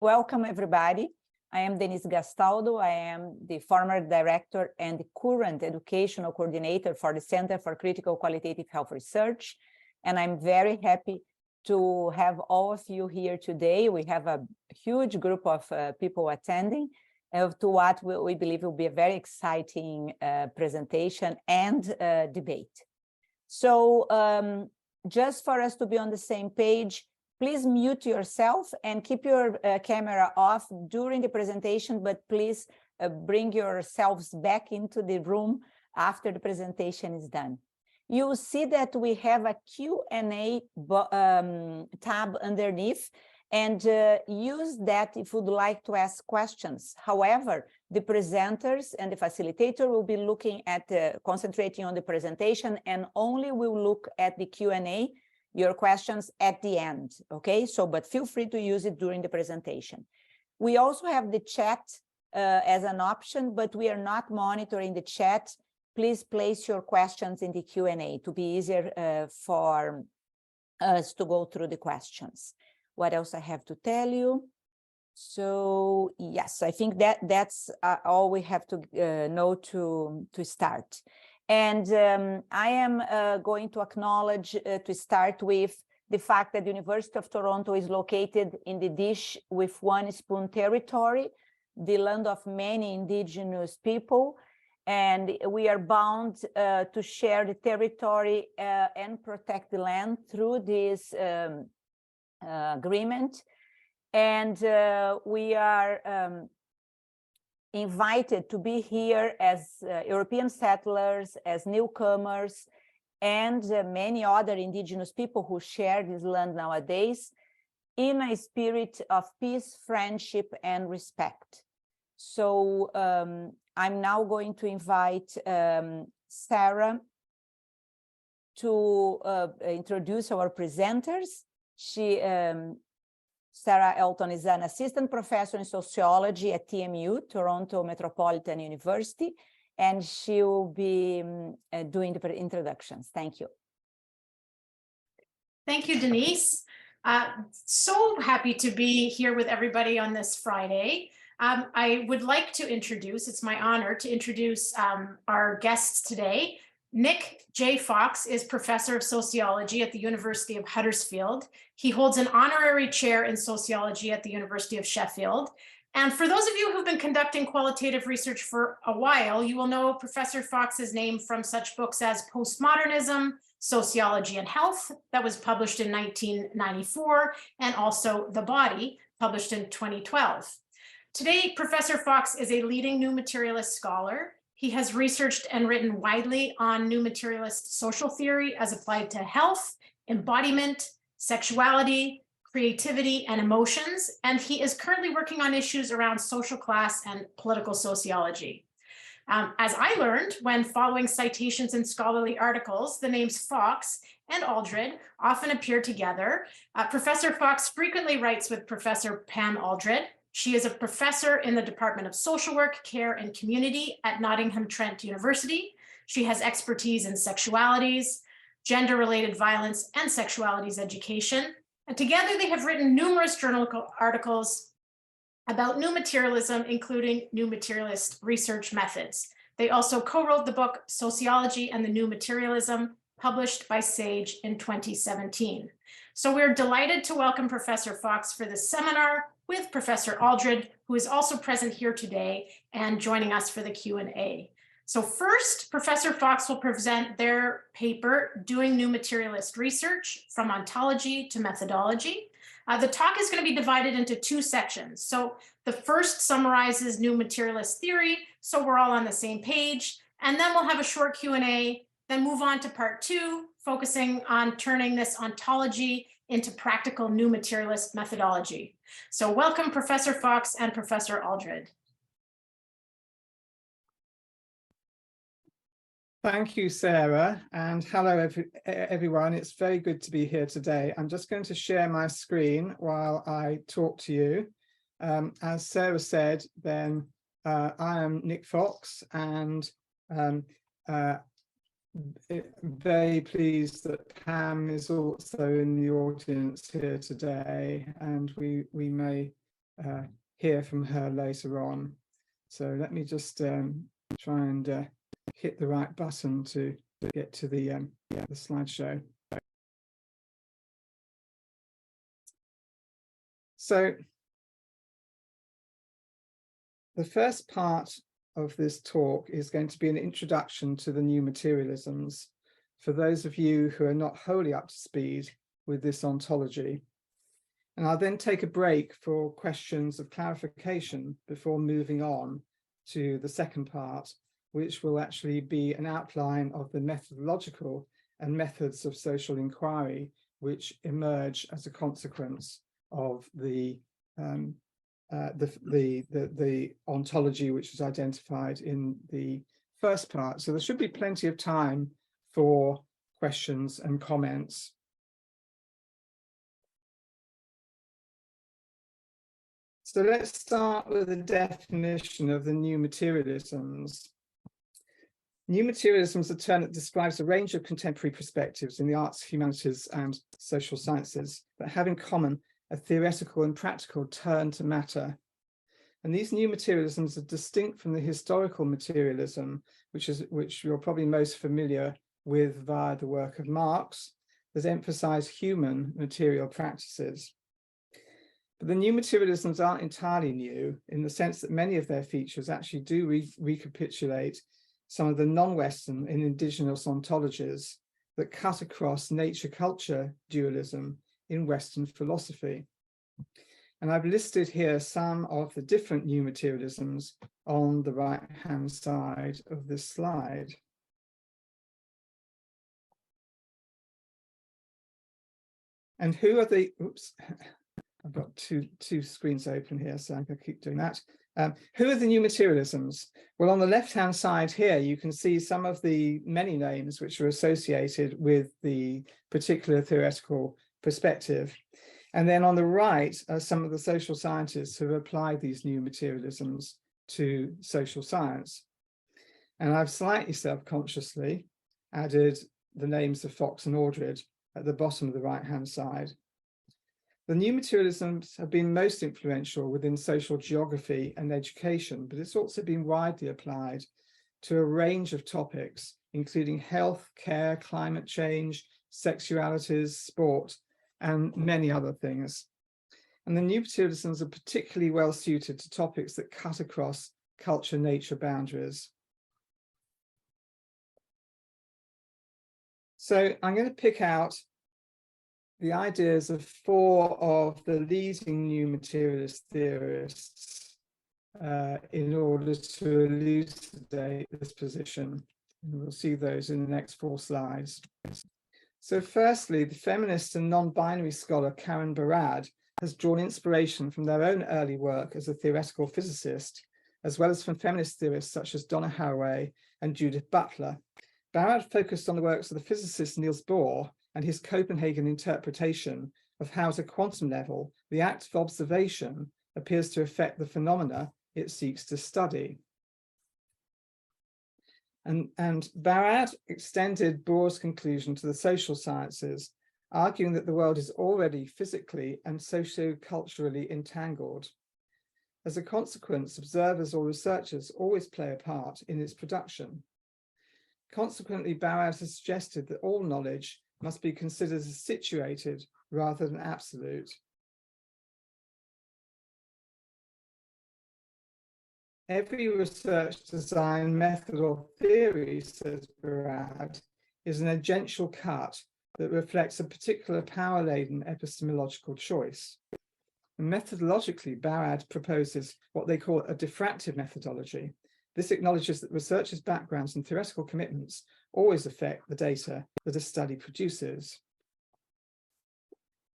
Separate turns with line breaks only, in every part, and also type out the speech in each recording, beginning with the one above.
Welcome, everybody. I am Denise Gastaldo. I am the former director and the current educational coordinator for the Center for Critical Qualitative Health Research. And I'm very happy to have all of you here today. We have a huge group of people attending to what we believe will be a very exciting presentation and debate. So just for us to be on the same page, please mute yourself and keep your camera off during the presentation, but please bring yourselves back into the room after the presentation is done. You'll see that we have a Q&A tab underneath, and use that if you'd like to ask questions. However, the presenters and the facilitator will be looking at concentrating on the presentation, and only will look at the Q&A, your questions at the end, okay? So, but feel free to use it during the presentation. We also have the chat as an option, but we are not monitoring the chat. Please place your questions in the Q&A to be easier for us to go through the questions. What else I have to tell you? So, yes, I think that's all we have to know to start. And I am going to acknowledge to start with the fact that the University of Toronto is located in the dish with one spoon territory, the land of many Indigenous people, and we are bound to share the territory and protect the land through this agreement. And we are invited to be here as European settlers, as newcomers, and many other Indigenous people who share this land nowadays in a spirit of peace, friendship, and respect. So I'm now going to invite Sarah to introduce our presenters. Sarah Elton is an assistant professor in sociology at TMU, Toronto Metropolitan University, and she will be doing the introductions. Thank you.
Thank you, Denise. So happy to be here with everybody on this Friday. I would like to introduce, it's my honor to introduce our guests today. Nick J. Fox is professor of sociology at the University of Huddersfield. He holds an honorary chair in sociology at the University of Sheffield. And for those of you who've been conducting qualitative research for a while, you will know Professor Fox's name from such books as Postmodernism, Sociology and Health, that was published in 1994, and also The Body, published in 2012. Today, Professor Fox is a leading new materialist scholar. He has researched and written widely on new materialist social theory as applied to health, embodiment, sexuality, creativity, and emotions. And he is currently working on issues around social class and political sociology. As I learned when following citations in scholarly articles, the names Fox and Alldred often appear together. Professor Fox frequently writes with Professor Pam Alldred. She is a professor in the Department of Social Work, Care, and Community at Nottingham Trent University. She has expertise in sexualities, gender-related violence, and sexualities education. And together they have written numerous journal articles about new materialism, including new materialist research methods. They also co-wrote the book Sociology and the New Materialism, published by Sage in 2017. So we're delighted to welcome Professor Fox for this seminar with Professor Alldred, who is also present here today and joining us for the Q&A. So first, Professor Fox will present their paper, Doing New Materialist Research, From Ontology to Methodology. The talk is going to be divided into two sections. So the first summarizes new materialist theory, so we're all on the same page, and then we'll have a short Q&A, then move on to part two, focusing on turning this ontology into practical new materialist methodology. So welcome, Professor Fox and Professor Alldred.
Thank you, Sarah, and hello, everyone. It's very good to be here today. I'm just going to share my screen while I talk to you. As Sarah said, then I am Nick Fox, and very pleased that Pam is also in the audience here today, and we may hear from her later on. So let me just try and hit the right button to get to the slideshow. So the first part of this talk is going to be an introduction to the new materialisms for those of you who are not wholly up to speed with this ontology. And I'll then take a break for questions of clarification before moving on to the second part, which will actually be an outline of the methodological and methods of social inquiry, which emerge as a consequence of the ontology which was identified in the first part. So there should be plenty of time for questions and comments. So let's start with the definition of the new materialisms. New materialism is a term that describes a range of contemporary perspectives in the arts, humanities, and social sciences that have in common a theoretical and practical turn to matter. And these new materialisms are distinct from the historical materialism, which you're probably most familiar with via the work of Marx, that emphasize human material practices. But the new materialisms aren't entirely new in the sense that many of their features actually do recapitulate some of the non-Western and indigenous ontologies that cut across nature-culture dualism in Western philosophy. And I've listed here some of the different new materialisms on the right-hand side of this slide. And who are the, oops, I've got two screens open here, so I'm going to keep doing that. Who are the new materialisms? Well, on the left-hand side here, you can see some of the many names which are associated with the particular theoretical perspective. And then on the right are some of the social scientists who have applied these new materialisms to social science. And I've slightly self-consciously added the names of Fox and Alldred at the bottom of the right-hand side. The new materialisms have been most influential within social geography and education, but it's also been widely applied to a range of topics, including health, care, climate change, sexualities, sport, and many other things. And the new materialisms are particularly well suited to topics that cut across culture-nature boundaries. So I'm going to pick out the ideas of four of the leading new materialist theorists in order to elucidate this position. And we'll see those in the next 4 slides. So firstly, the feminist and non-binary scholar Karen Barad has drawn inspiration from their own early work as a theoretical physicist, as well as from feminist theorists such as Donna Haraway and Judith Butler. Barad focused on the works of the physicist Niels Bohr and his Copenhagen interpretation of how at a quantum level, the act of observation appears to affect the phenomena it seeks to study. And Barad extended Bohr's conclusion to the social sciences, arguing that the world is already physically and socio-culturally entangled. As a consequence, observers or researchers always play a part in its production. Consequently, Barad has suggested that all knowledge must be considered as situated rather than absolute. Every research, design, method, or theory, says Barad, is an agential cut that reflects a particular power-laden epistemological choice. And methodologically, Barad proposes what they call a diffractive methodology. This acknowledges that researchers' backgrounds and theoretical commitments always affect the data that a study produces.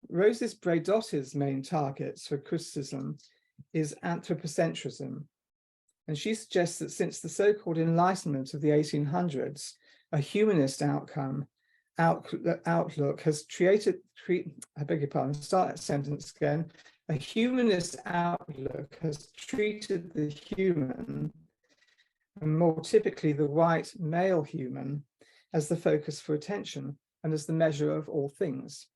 Roses Braidotti's main targets for criticism is anthropocentrism, and she suggests that since the so-called Enlightenment of the 1800s, a humanist outlook has treated, I beg your pardon, start that sentence again. A humanist outlook has treated the human, and more typically the white male human, as the focus for attention and as the measure of all things.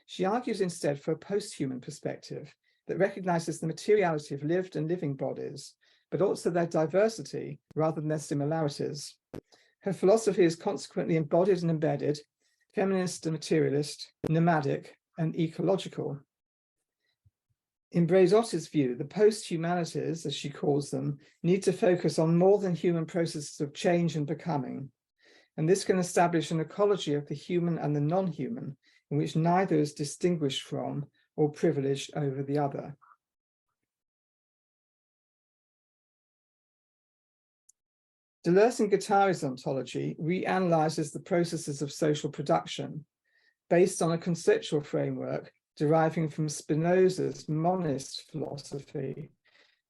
She argues instead for a posthuman perspective, that recognizes the materiality of lived and living bodies, but also their diversity rather than their similarities. Her philosophy is consequently embodied and embedded, feminist and materialist, nomadic and ecological. In Braidotti's view, the post-humanities, as she calls them, need to focus on more than human processes of change and becoming. And this can establish an ecology of the human and the non-human, in which neither is distinguished from or privileged over the other. Deleuze and Guattari's ontology reanalyzes the processes of social production based on a conceptual framework deriving from Spinoza's monist philosophy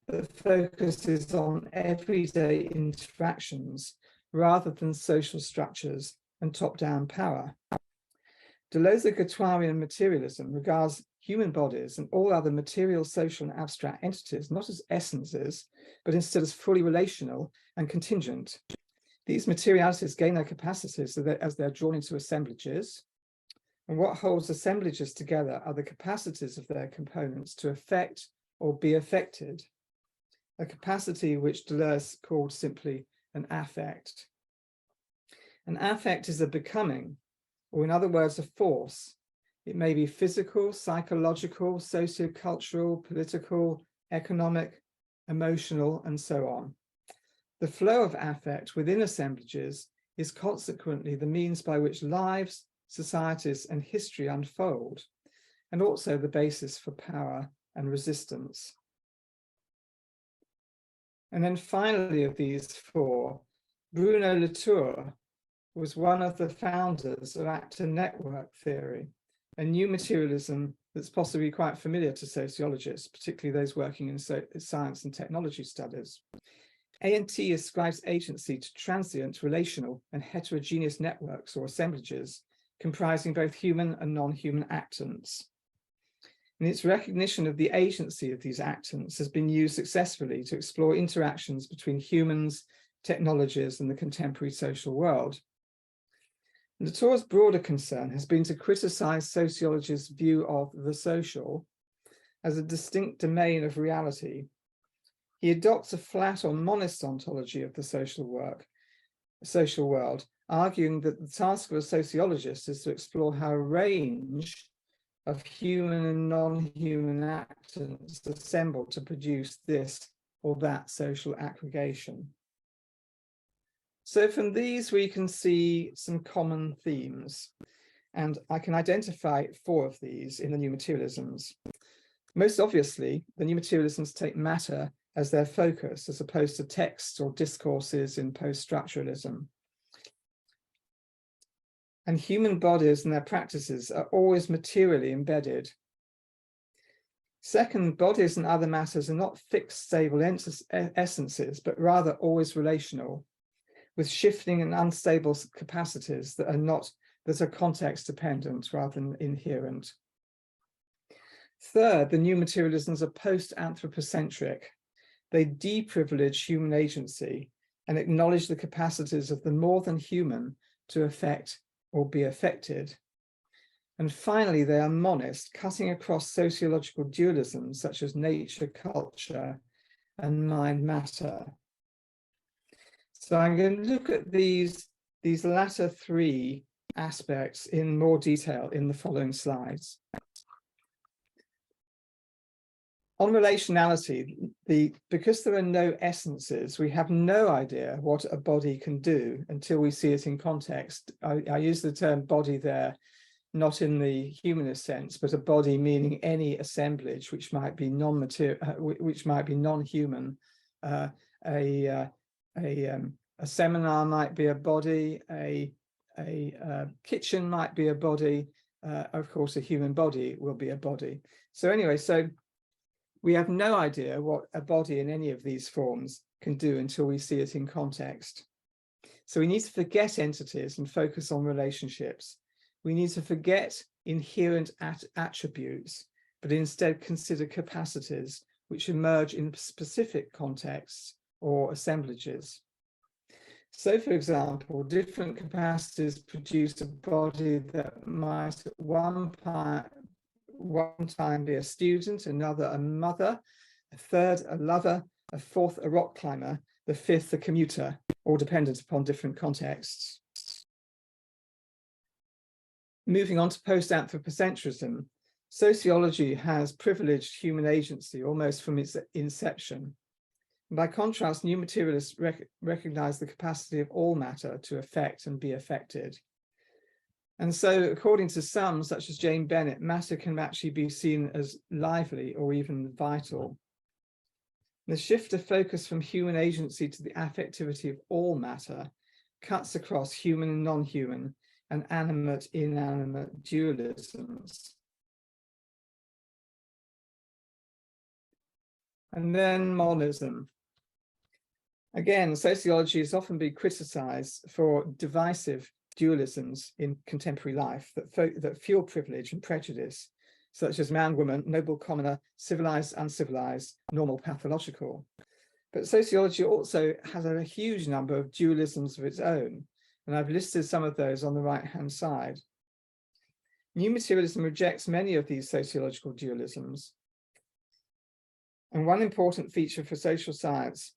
that focuses on everyday interactions rather than social structures and top-down power. Deleuze-Guattarian materialism regards human bodies and all other material, social, and abstract entities not as essences, but instead as fully relational and contingent. These materialities gain their capacities as they're drawn into assemblages, and what holds assemblages together are the capacities of their components to affect or be affected, a capacity which Deleuze called simply an affect. An affect is a becoming, or in other words, a force. It may be physical, psychological, socio-cultural, political, economic, emotional, and so on. The flow of affect within assemblages is consequently the means by which lives, societies, and history unfold, and also the basis for power and resistance. And then finally, of these four, Bruno Latour was one of the founders of actor network theory, a new materialism that's possibly quite familiar to sociologists, particularly those working in science and technology studies. ANT ascribes agency to transient, relational, and heterogeneous networks or assemblages comprising both human and non-human actants. And its recognition of the agency of these actants has been used successfully to explore interactions between humans, technologies, and the contemporary social world. Latour's broader concern has been to criticize sociology's view of the social as a distinct domain of reality. He adopts a flat or monist ontology of the social world, arguing that the task of a sociologist is to explore how a range of human and non-human actants assemble to produce this or that social aggregation. So from these, we can see some common themes, and I can identify four of these in the new materialisms. Most obviously, the new materialisms take matter as their focus, as opposed to texts or discourses in post-structuralism. And human bodies and their practices are always materially embedded. Second, bodies and other matters are not fixed, stable essences, but rather always relational, with shifting and unstable capacities that are context dependent rather than inherent. Third, the new materialisms are post-anthropocentric. They deprivilege human agency and acknowledge the capacities of the more than human to affect or be affected. And finally, they are monist, cutting across sociological dualisms such as nature, culture, and mind matter. So I'm going to look at these latter three aspects in more detail in the following slides. On relationality, because there are no essences, we have no idea what a body can do until we see it in context. I use the term body there, not in the humanist sense, but a body meaning any assemblage which might be non-material, which might be non-human. A seminar might be a body, a kitchen might be a body, of course a human body will be a body. So anyway, so we have no idea what a body in any of these forms can do until we see it in context. So we need to forget entities and focus on relationships. We need to forget inherent attributes, but instead consider capacities which emerge in specific contexts or assemblages. So, for example, different capacities produce a body that might at one time be a student, another a mother, a third a lover, a fourth a rock climber, the fifth a commuter, all dependent upon different contexts. Moving on to post-anthropocentrism, sociology has privileged human agency almost from its inception. By contrast, new materialists recognize the capacity of all matter to affect and be affected. And so, according to some, such as Jane Bennett, matter can actually be seen as lively or even vital. The shift of focus from human agency to the affectivity of all matter cuts across human and non-human and animate, inanimate dualisms. And then monism. Again, sociology has often been criticized for divisive dualisms in contemporary life that fuel privilege and prejudice, such as man, woman, noble, commoner, civilized, uncivilized, normal, pathological. But sociology also has a huge number of dualisms of its own, and I've listed some of those on the right-hand side. New materialism rejects many of these sociological dualisms. And one important feature for social science,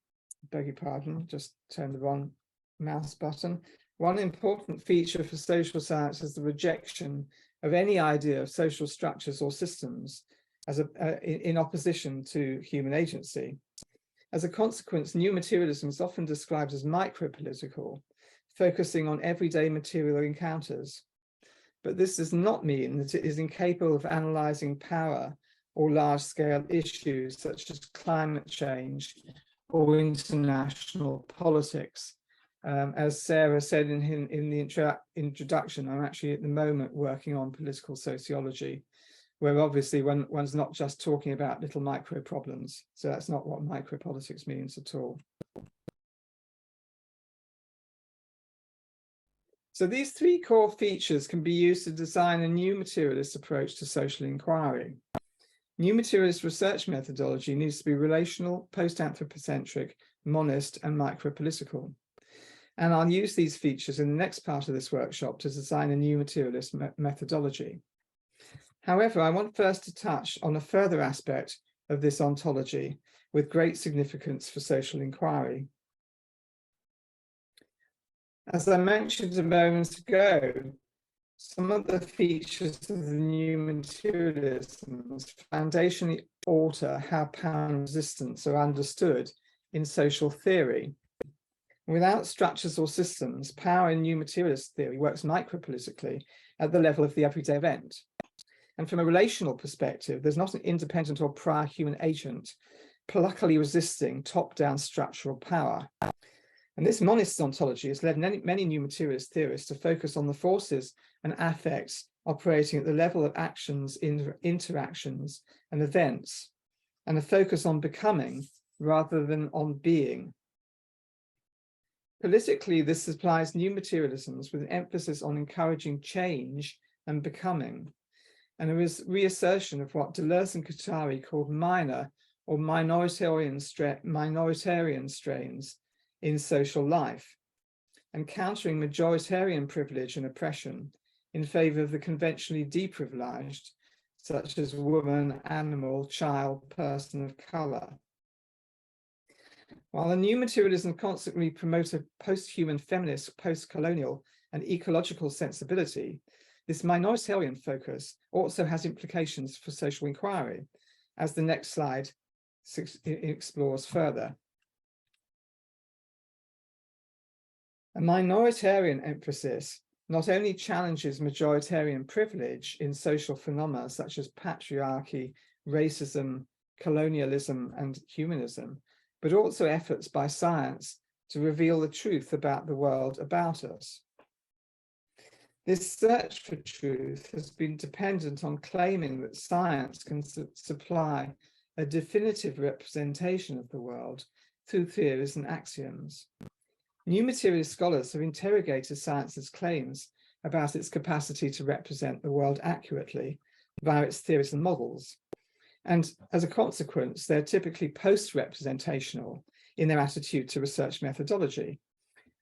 beg your pardon, just turn the wrong mouse button. One important feature for social science is the rejection of any idea of social structures or systems as in opposition to human agency. As a consequence, new materialism is often described as micro-political, focusing on everyday material encounters. But this does not mean that it is incapable of analyzing power or large-scale issues such as climate change or international politics. As Sarah said in the introduction, I'm actually at the moment working on political sociology, where obviously one's not just talking about little micro problems. So that's not what micropolitics means at all. So these three core features can be used to design a new materialist approach to social inquiry. New materialist research methodology needs to be relational, post-anthropocentric, monist, and micropolitical. And I'll use these features in the next part of this workshop to design a new materialist methodology. However, I want first to touch on a further aspect of this ontology with great significance for social inquiry. As I mentioned a moment ago, some of the features of the new materialisms foundationally alter how power and resistance are understood in social theory. Without structures or systems, power in new materialist theory works micropolitically at the level of the everyday event. And from a relational perspective, there's not an independent or prior human agent pluckily resisting top-down structural power. And this monist ontology has led many new materialist theorists to focus on the forces and affects operating at the level of actions, interactions, and events, and a focus on becoming rather than on being. Politically, this supplies new materialisms with an emphasis on encouraging change and becoming, and a reassertion of what Deleuze and Guattari called minor or minoritarian strains in social life, and countering majoritarian privilege and oppression in favor of the conventionally deprivileged, such as woman, animal, child, person of color. While the new materialism constantly promotes a post-human, feminist, post-colonial, and ecological sensibility, this minoritarian focus also has implications for social inquiry, as the next slide explores further. A minoritarian emphasis not only challenges majoritarian privilege in social phenomena such as patriarchy, racism, colonialism, and humanism, but also efforts by science to reveal the truth about the world about us. This search for truth has been dependent on claiming that science can supply a definitive representation of the world through theories and axioms. New materialist scholars have interrogated science's claims about its capacity to represent the world accurately via its theories and models. And as a consequence, they're typically post-representational in their attitude to research methodology.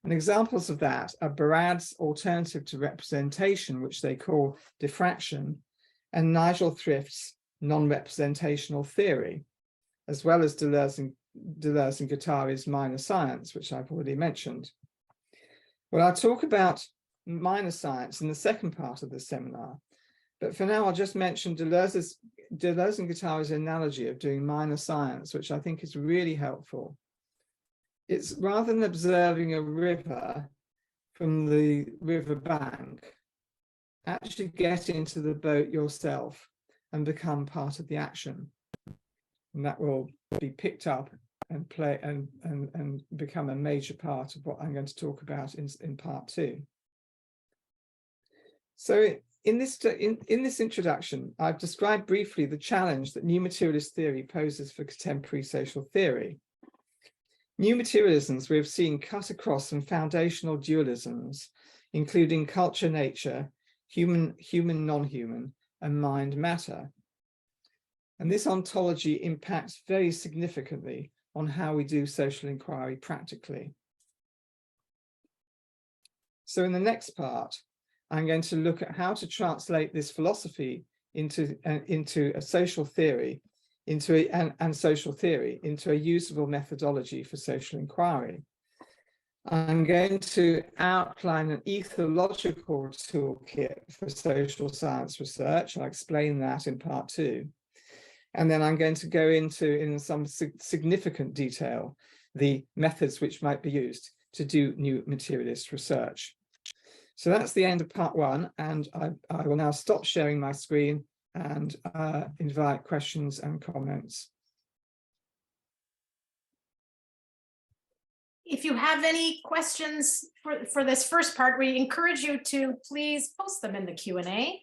And examples of that are Barad's alternative to representation, which they call diffraction, and Nigel Thrift's non-representational theory, as well as Deleuze and Guattari's minor science, which I've already mentioned. Well, I'll talk about minor science in the second part of the seminar, but for now I'll just mention Deleuze and Guattari's analogy of doing minor science, which I think is really helpful. It's rather than observing a river from the river bank, actually get into the boat yourself and become part of the action. And that will be picked up and play and become a major part of what I'm going to talk about in part 2. So in this introduction, I've described briefly the challenge that new materialist theory poses for contemporary social theory. New materialisms we have seen cut across some foundational dualisms, including culture-nature, human-non-human, and mind-matter. And this ontology impacts very significantly on how we do social inquiry practically. So in the next part, I'm going to look at how to translate this philosophy into a social theory, and social theory into a usable methodology for social inquiry. I'm going to outline an ethological toolkit for social science research. I'll explain that in part 2. And then I'm going to go into, in some significant detail, the methods which might be used to do new materialist research. So that's the end of part 1, and I will now stop sharing my screen and invite questions and comments.
If you have any questions for this first part, we encourage you to please post them in the Q&A.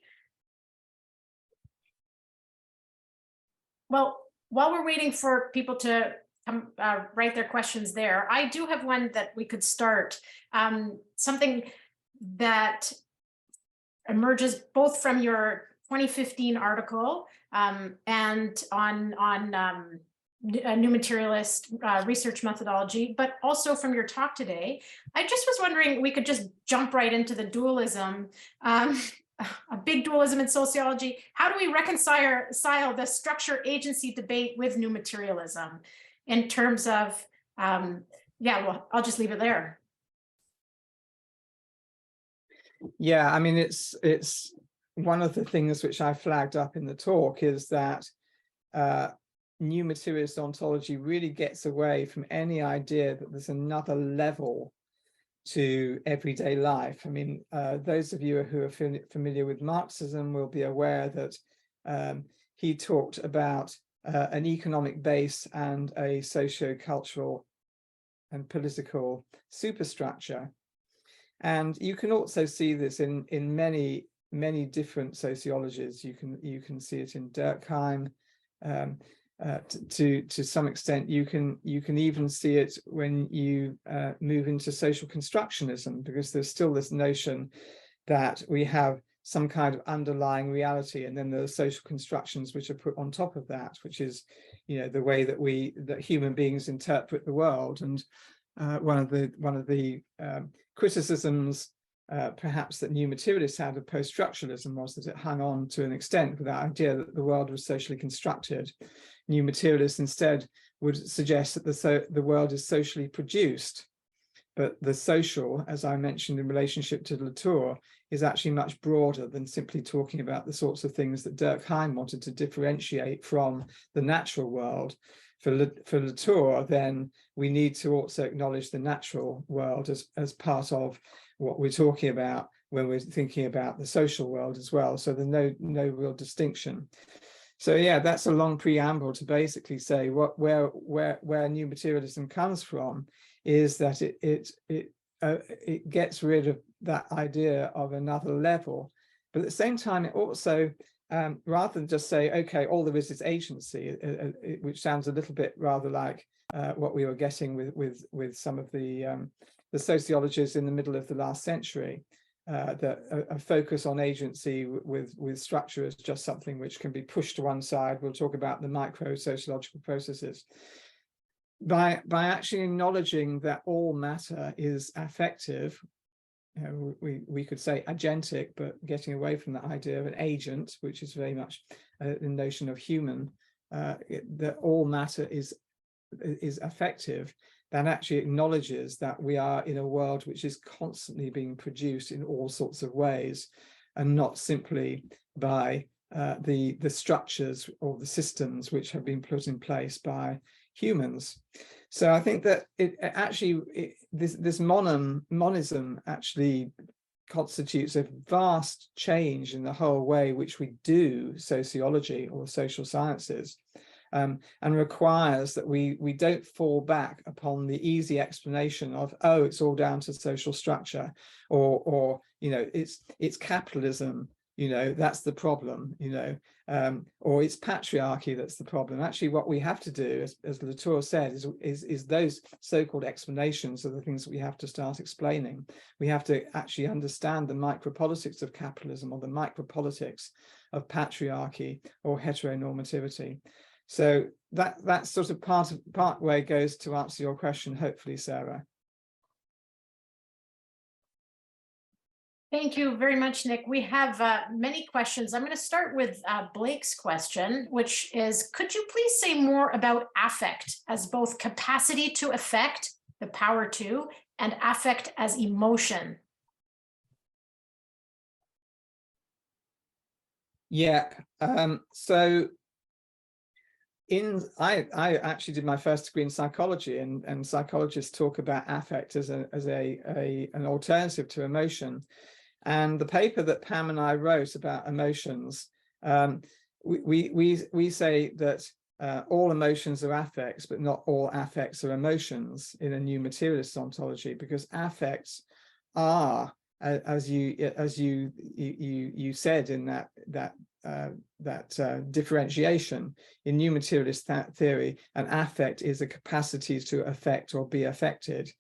Well, while we're waiting for people to write their questions there, I do have one that we could start. Something that emerges both from your 2015 article and on a new materialist research methodology, but also from your talk today. I just was wondering, we could just jump right into the dualism, a big dualism in sociology. How do we reconcile the structure agency debate with new materialism in terms of, yeah, well, I'll just leave it there.
Yeah, I mean, it's one of the things which I flagged up in the talk is that new materialist ontology really gets away from any idea that there's another level to everyday life. I mean, those of you who are familiar with Marxism will be aware that he talked about an economic base and a socio-cultural and political superstructure. And you can also see this in many different sociologies. You can see it in Durkheim. To some extent, you can even see it when you move into social constructionism, because there's still this notion that we have some kind of underlying reality, and then there are social constructions which are put on top of that, which is, you know, the way that human beings interpret the world. And one of the criticisms perhaps that new materialists had of post-structuralism was that it hung on to an extent with that idea that the world was socially constructed. New materialists instead would suggest that the world is socially produced, but the social, as I mentioned in relationship to Latour, is actually much broader than simply talking about the sorts of things that Durkheim wanted to differentiate from the natural world. For Latour, then we need to also acknowledge the natural world as part of what we're talking about when we're thinking about the social world as well. So there's no real distinction. So yeah, that's a long preamble to basically say where new materialism comes from is that it gets rid of that idea of another level, but at the same time it also rather than just say, okay, all there is agency, which sounds a little bit rather like what we were getting with some of the sociologists in the middle of the last century, that a focus on agency with structure is just something which can be pushed to one side. We'll talk about the micro sociological processes. By actually acknowledging that all matter is affective, we could say agentic, but getting away from that idea of an agent, which is very much the notion of human, that all matter is affective, that actually acknowledges that we are in a world which is constantly being produced in all sorts of ways, and not simply by the structures or the systems which have been put in place by humans. So I think that this monism actually constitutes a vast change in the whole way which we do sociology or social sciences, and requires that we don't fall back upon the easy explanation of, oh, it's all down to social structure, or you know, it's capitalism, you know, that's the problem, you know, or it's patriarchy that's the problem. Actually, what we have to do, as Latour said, is those so-called explanations are the things that we have to start explaining. We have to actually understand the micropolitics of capitalism, or the micropolitics of patriarchy or heteronormativity. So that's sort of part way goes to answer your question, hopefully, Sarah.
Thank you very much, Nick. We have many questions. I'm going to start with Blake's question, which is, could you please say more about affect as both capacity to affect, the power to, and affect as emotion?
Yeah, so I actually did my first degree in psychology, and psychologists talk about affect as an alternative to emotion. And the paper that Pam and I wrote about emotions, we say that all emotions are affects, but not all affects are emotions in a new materialist ontology, because affects are, as you said in that differentiation in new materialist theory, an affect is a capacity to affect or be affected.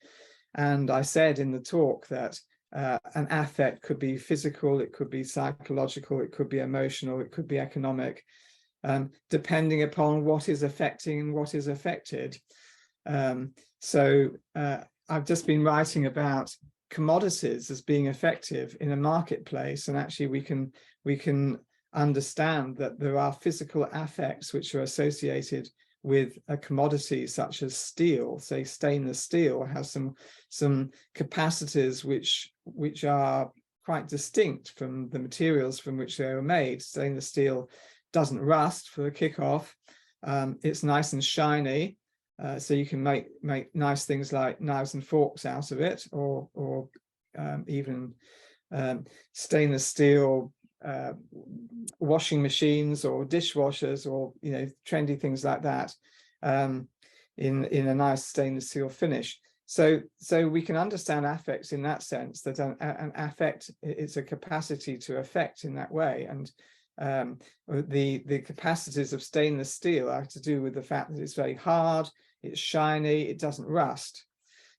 And I said in the talk that an affect could be physical, it could be psychological, it could be emotional, it could be economic, depending upon what is affecting and what is affected. So I've just been writing about commodities as being effective in a marketplace, and actually we can understand that there are physical affects which are associated with a commodity such as steel. Say stainless steel has some capacities which are quite distinct from the materials from which they were made. Stainless steel doesn't rust for a kickoff. It's nice and shiny, so you can make nice things like knives and forks out of it, or even stainless steel washing machines or dishwashers, or trendy things like that, in a nice stainless steel finish. So we can understand affects in that sense, that an affect is a capacity to affect in that way. And the capacities of stainless steel are to do with the fact that it's very hard, it's shiny, it doesn't rust.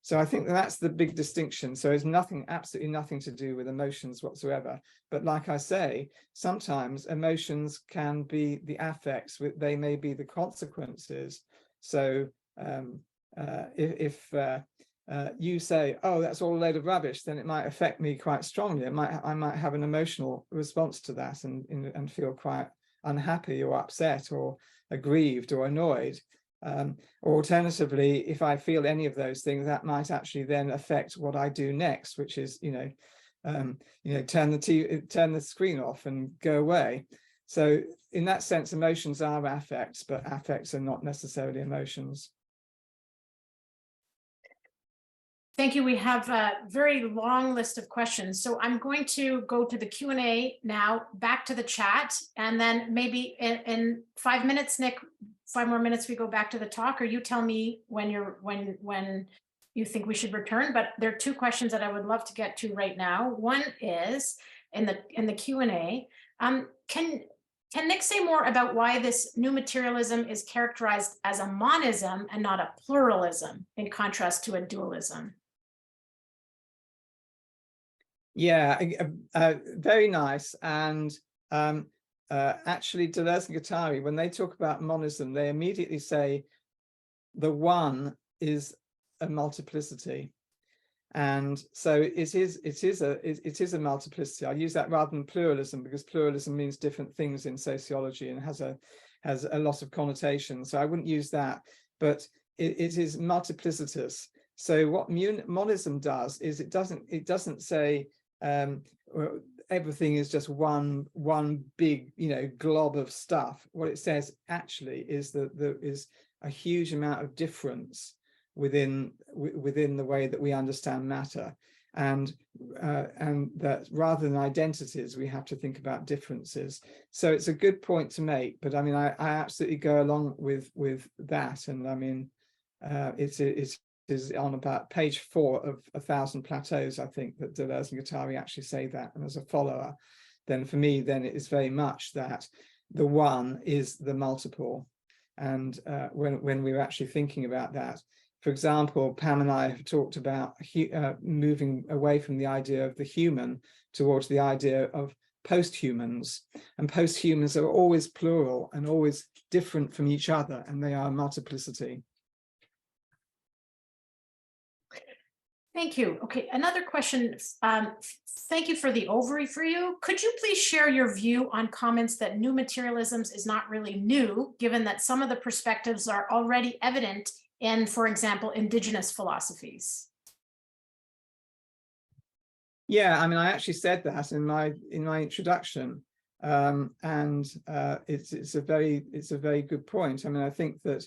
So I think that's the big distinction. So it's absolutely nothing to do with emotions whatsoever. But like I say, sometimes emotions can be the affects, they may be the consequences. So if you say, oh, that's all a load of rubbish, then it might affect me quite strongly. I might have an emotional response to that and feel quite unhappy or upset or aggrieved or annoyed. Or alternatively, if I feel any of those things, that might actually then affect what I do next, which is, turn the screen off and go away. So in that sense, emotions are affects, but affects are not necessarily emotions.
Thank you. We have a very long list of questions. So I'm going to go to the Q&A now, back to the chat, and then maybe in 5 minutes, Nick, 5 more minutes, we go back to the talk, or you tell me when you think we should return. But there are 2 questions that I would love to get to right now. One is in the Q&A. Can Nick say more about why this new materialism is characterized as a monism and not a pluralism, in contrast to a dualism?
Yeah, very nice. And actually, Deleuze and Guattari, when they talk about monism, they immediately say the one is a multiplicity. And so it is a multiplicity. I use that rather than pluralism, because pluralism means different things in sociology and has a lot of connotations. So I wouldn't use that, but it is multiplicitous. So what monism does is it doesn't say everything is just one big, glob of stuff. What it says actually is that there is a huge amount of difference within the way that we understand matter, and that rather than identities, we have to think about differences. So it's a good point to make, but I mean, I absolutely go along with that, and I mean, it is on about page 4 of 1,000 Plateaus, I think, that Deleuze and Guattari actually say that. And as a follower, then for me, then it is very much that the one is the multiple. And when we were actually thinking about that, for example, Pam and I have talked about moving away from the idea of the human towards the idea of posthumans. And posthumans are always plural and always different from each other, and they are a multiplicity.
Thank you. Okay, another question. Thank you for the overview. Could you please share your view on comments that new materialisms is not really new, given that some of the perspectives are already evident in, for example, indigenous philosophies?
Yeah, I mean, I actually said that in my introduction, and it's a very good point. I mean, I think that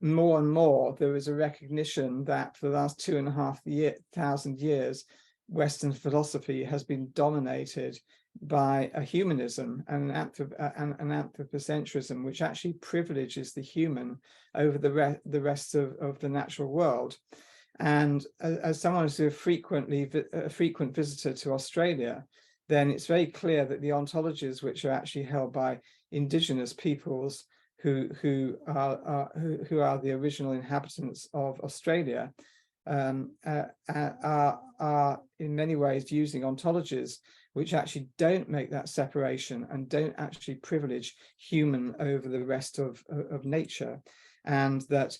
more and more there is a recognition that for the last 2,500 years, Western philosophy has been dominated by a humanism and an anthropocentrism, which actually privileges the human over the rest of the natural world. And as someone who's a frequent visitor to Australia, then it's very clear that the ontologies, which are actually held by indigenous peoples who are the original inhabitants of Australia, are in many ways using ontologies which actually don't make that separation and don't actually privilege human over the rest of nature. And that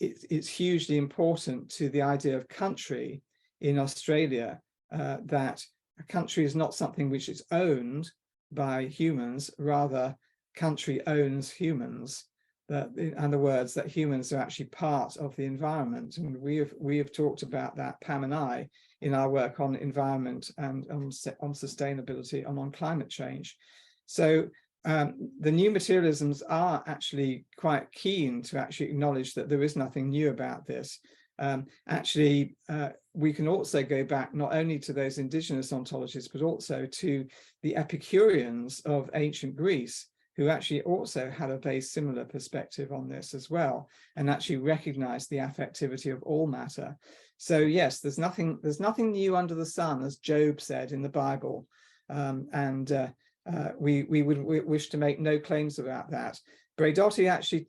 it's hugely important to the idea of country in Australia, that a country is not something which is owned by humans, rather country owns humans. That, in other words, that humans are actually part of the environment. And we have talked about that, Pam and I, in our work on environment and on sustainability and on climate change. So the new materialisms are actually quite keen to actually acknowledge that there is nothing new about this. We can also go back not only to those indigenous ontologies, but also to the Epicureans of ancient Greece, who actually also had a very similar perspective on this as well, and actually recognized the affectivity of all matter. So yes, there's nothing new under the sun, as Job said in the Bible, we would wish to make no claims about that. Braidotti actually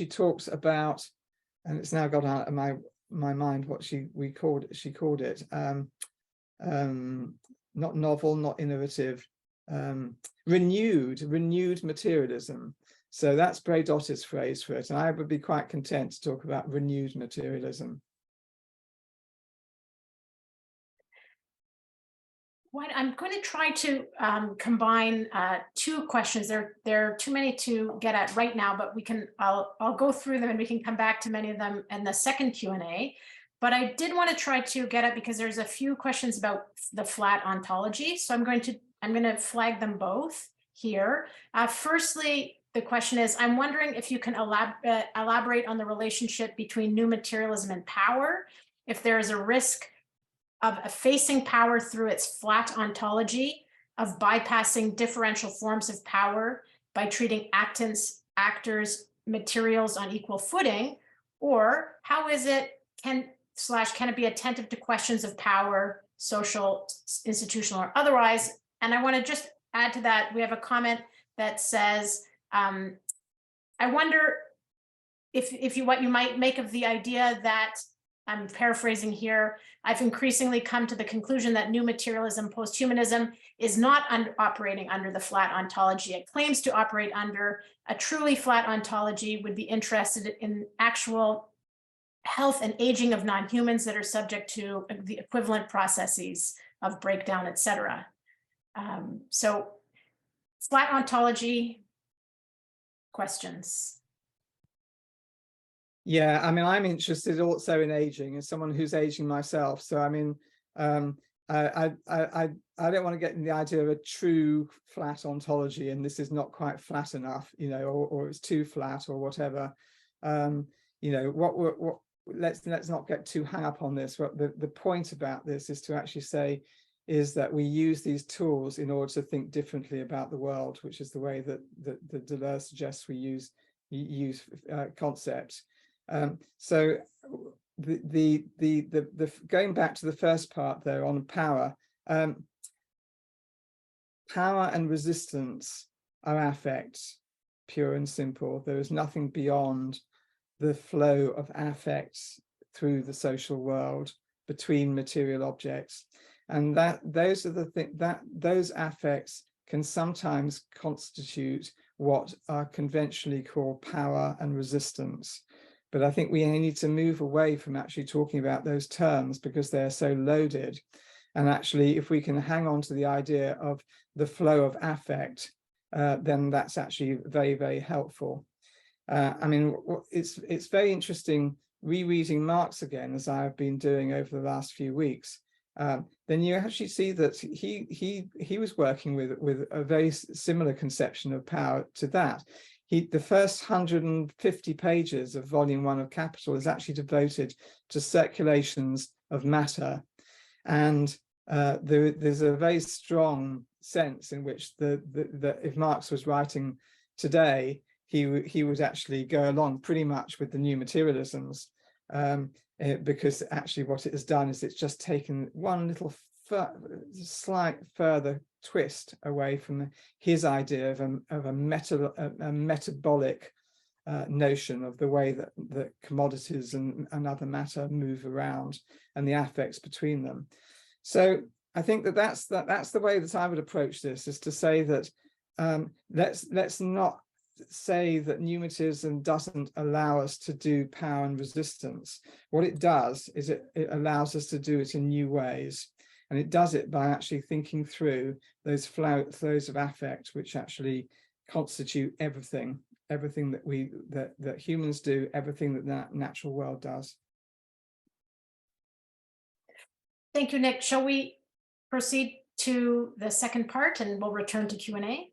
talks about, and it's now got out of my mind what she called it, not novel, not innovative, renewed materialism. So that's Braidotti's phrase for it, and I would be quite content to talk about renewed materialism.
I'm going to try to combine two questions. There are too many to get at right now, but I'll go through them and we can come back to many of them in the second Q&A. But I did want to try to get at, because there's a few questions about the flat ontology. So I'm going to flag them both here. Firstly, the question is, I'm wondering if you can elaborate on the relationship between new materialism and power, if there is a risk of effacing power through its flat ontology, of bypassing differential forms of power by treating actors, materials on equal footing, or how is it, can it be attentive to questions of power, social, institutional, or otherwise? And I want to just add to that, we have a comment that says, I wonder what you might make of the idea that, I'm paraphrasing here, I've increasingly come to the conclusion that new materialism, posthumanism, is not operating under the flat ontology. It claims to operate under a truly flat ontology, would be interested in actual health and aging of non-humans that are subject to the equivalent processes of breakdown, etc. So flat ontology, questions?
Yeah, I mean, I'm interested also in aging as someone who's aging myself. So I mean, I don't want to get in the idea of a true flat ontology, and this is not quite flat enough, you know, or it's too flat or whatever. You know, let's not get too hung up on this. What the point about this is to actually say is that we use these tools in order to think differently about the world, which is the way that the Deleuze suggests we use concepts. So the going back to the first part there on power, power and resistance are affects, pure and simple. There is nothing beyond the flow of affects through the social world between material objects, and those are the things that those affects can sometimes constitute what are conventionally called power and resistance. But I think we need to move away from actually talking about those terms because they're so loaded. And actually, if we can hang on to the idea of the flow of affect, then that's actually very, very helpful. I mean, it's very interesting rereading Marx again, as I've been doing over the last few weeks. Then you actually see that he was working with a very similar conception of power to that. The first 150 pages of volume 1 of Capital is actually devoted to circulations of matter, and there's a very strong sense in which if Marx was writing today, he would actually go along pretty much with the new materialisms, because actually what it has done is it's just taken one little slight further twist away from his idea of a metabolic notion of the way that commodities and other matter move around and the affects between them. So I think that's the way that I would approach this, is to say that let's not say that new materialism doesn't allow us to do power and resistance. What it does is it allows us to do it in new ways. And it does it by actually thinking through those flows of affect, which actually constitute everything that humans do, everything that the natural world does.
Thank you, Nick. Shall we proceed to the second part and we'll return to Q&A?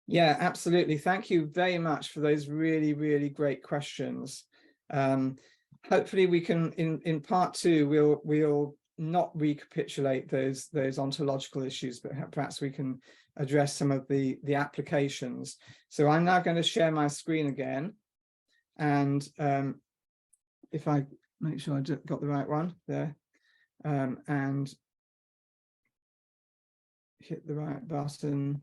Yeah, absolutely. Thank you very much for those really, really great questions. Hopefully we can, in part 2, we'll not recapitulate those ontological issues, but perhaps we can address some of the applications. So I'm now going to share my screen again, and if I make sure I got the right one there, and hit the right button.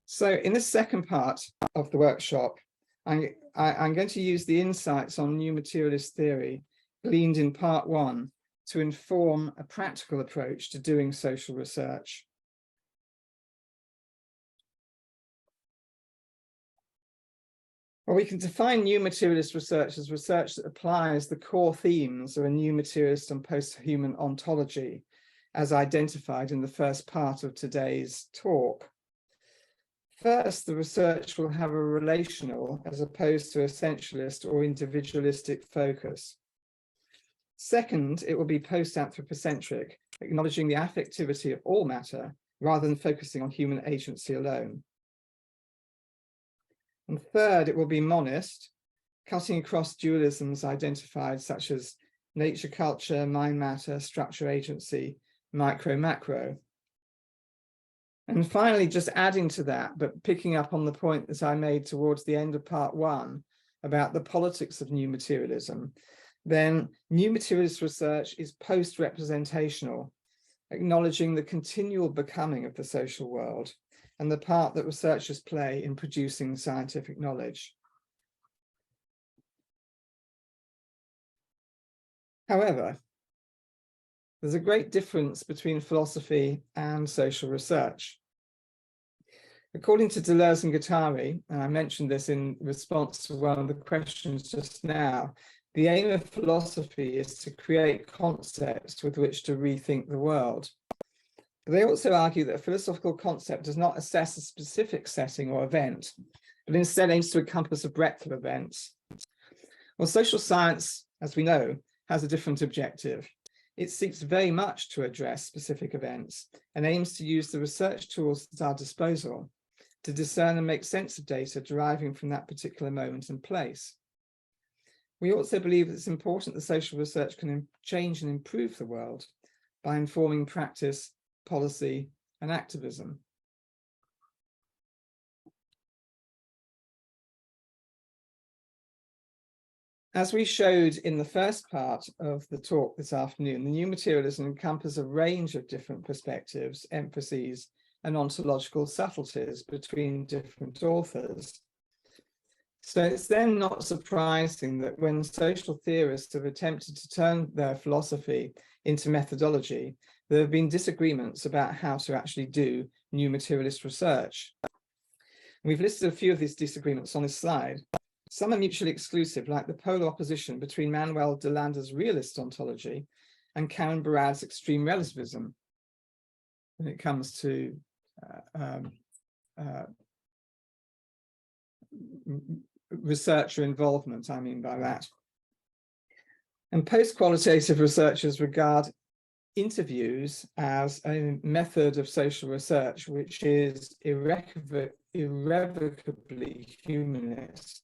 So in the second part of the workshop, I'm going to use the insights on new materialist theory gleaned in part 1 to inform a practical approach to doing social research. Well, we can define new materialist research as research that applies the core themes of a new materialist and posthuman ontology, as identified in the first part of today's talk. First, the research will have a relational as opposed to essentialist or individualistic focus. Second, it will be post-anthropocentric, acknowledging the affectivity of all matter rather than focusing on human agency alone. And third, it will be monist, cutting across dualisms identified such as nature, culture, mind, matter, structure, agency, micro, macro. And finally, just adding to that, but picking up on the point that I made towards the end of part 1 about the politics of new materialism, then new materialist research is post-representational, acknowledging the continual becoming of the social world and the part that researchers play in producing scientific knowledge. However, there's a great difference between philosophy and social research. According to Deleuze and Guattari, and I mentioned this in response to one of the questions just now, the aim of philosophy is to create concepts with which to rethink the world. But they also argue that a philosophical concept does not assess a specific setting or event, but instead aims to encompass a breadth of events. Well, social science, as we know, has a different objective. It seeks very much to address specific events and aims to use the research tools at our disposal to discern and make sense of data deriving from that particular moment and place. We also believe it's important that social research can change and improve the world by informing practice, policy, and activism. As we showed in the first part of the talk this afternoon, the new materialism encompasses a range of different perspectives, emphases, and ontological subtleties between different authors. So it's then not surprising that when social theorists have attempted to turn their philosophy into methodology, there have been disagreements about how to actually do new materialist research. And we've listed a few of these disagreements on this slide. Some are mutually exclusive, like the polar opposition between Manuel de Landa's realist ontology and Karen Barad's extreme relativism when it comes to researcher involvement, I mean by that. And post-qualitative researchers regard interviews as a method of social research which is irrevocably humanist.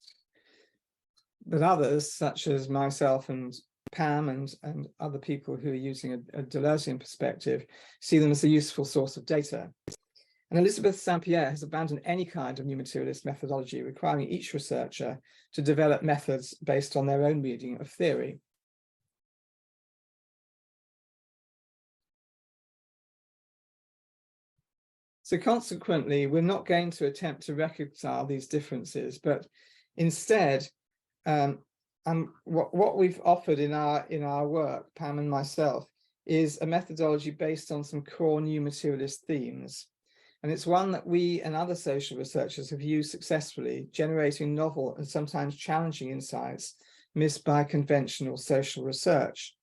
But others, such as myself and Pam and other people who are using a Deleuzian perspective, see them as a useful source of data. And Elizabeth St-Pierre has abandoned any kind of new materialist methodology, requiring each researcher to develop methods based on their own reading of theory. So consequently, we're not going to attempt to reconcile these differences, but instead, what we've offered in our work, Pam and myself, is a methodology based on some core new materialist themes. And it's one that we and other social researchers have used successfully, generating novel and sometimes challenging insights missed by conventional social research.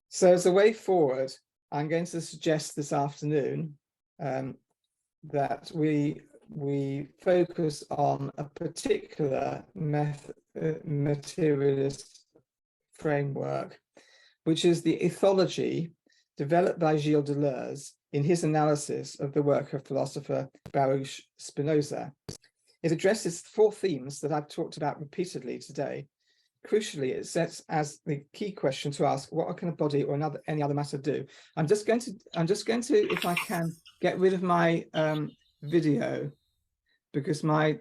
So as a way forward, I'm going to suggest this afternoon that we focus on a particular materialist framework, which is the ethology developed by Gilles Deleuze in his analysis of the work of philosopher Baruch Spinoza. It addresses 4 themes that I've talked about repeatedly today. Crucially, it sets as the key question to ask, what can a body or any other matter do? I'm just going to, if I can, get rid of my video, because my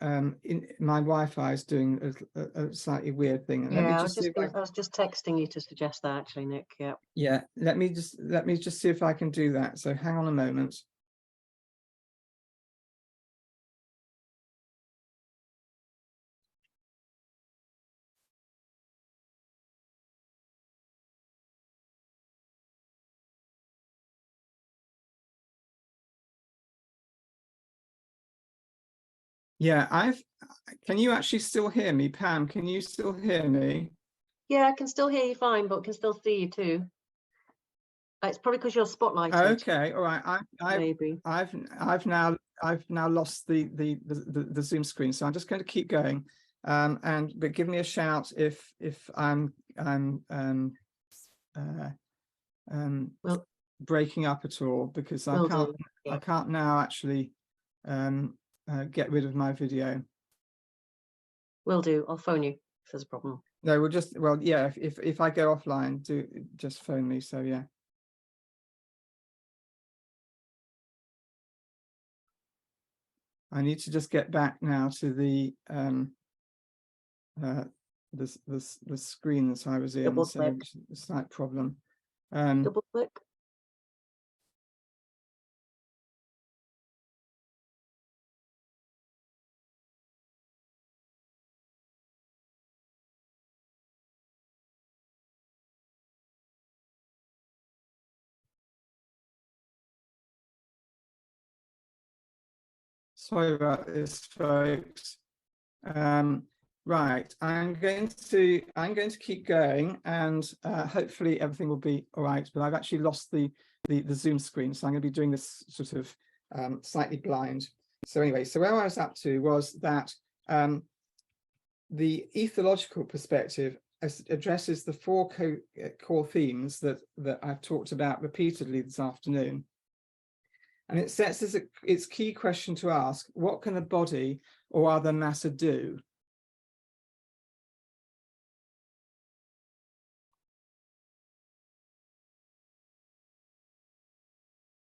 Wi-Fi is doing a slightly weird thing. And
yeah, I was just texting you to suggest that actually, Nick. Yeah.
Yeah. Let me just see if I can do that. So hang on a moment. Yeah, can you actually still hear me, Pam? Can you still hear me?
Yeah, I can still hear you fine, but can still see you too. It's probably because you're spotlighted.
Okay, all right.
Maybe.
I've now lost the Zoom screen, so I'm just going to keep going. But give me a shout if I'm breaking up at all, because I can't now actually get rid of my video.
Will do. I'll phone you if there's a problem.
No, yeah, if I go offline, just phone me. So yeah. I need to just get back now to the screen that I was in.
Double
so
click.
It's a slight problem.
Double click.
Sorry about this, folks. Right, I'm going to keep going, and hopefully everything will be all right. But I've actually lost the Zoom screen, so I'm going to be doing this sort of slightly blind. So anyway, so where I was up to was that the ethological perspective addresses the four core themes that I've talked about repeatedly this afternoon. And it sets as its key question to ask, what can a body or other matter do?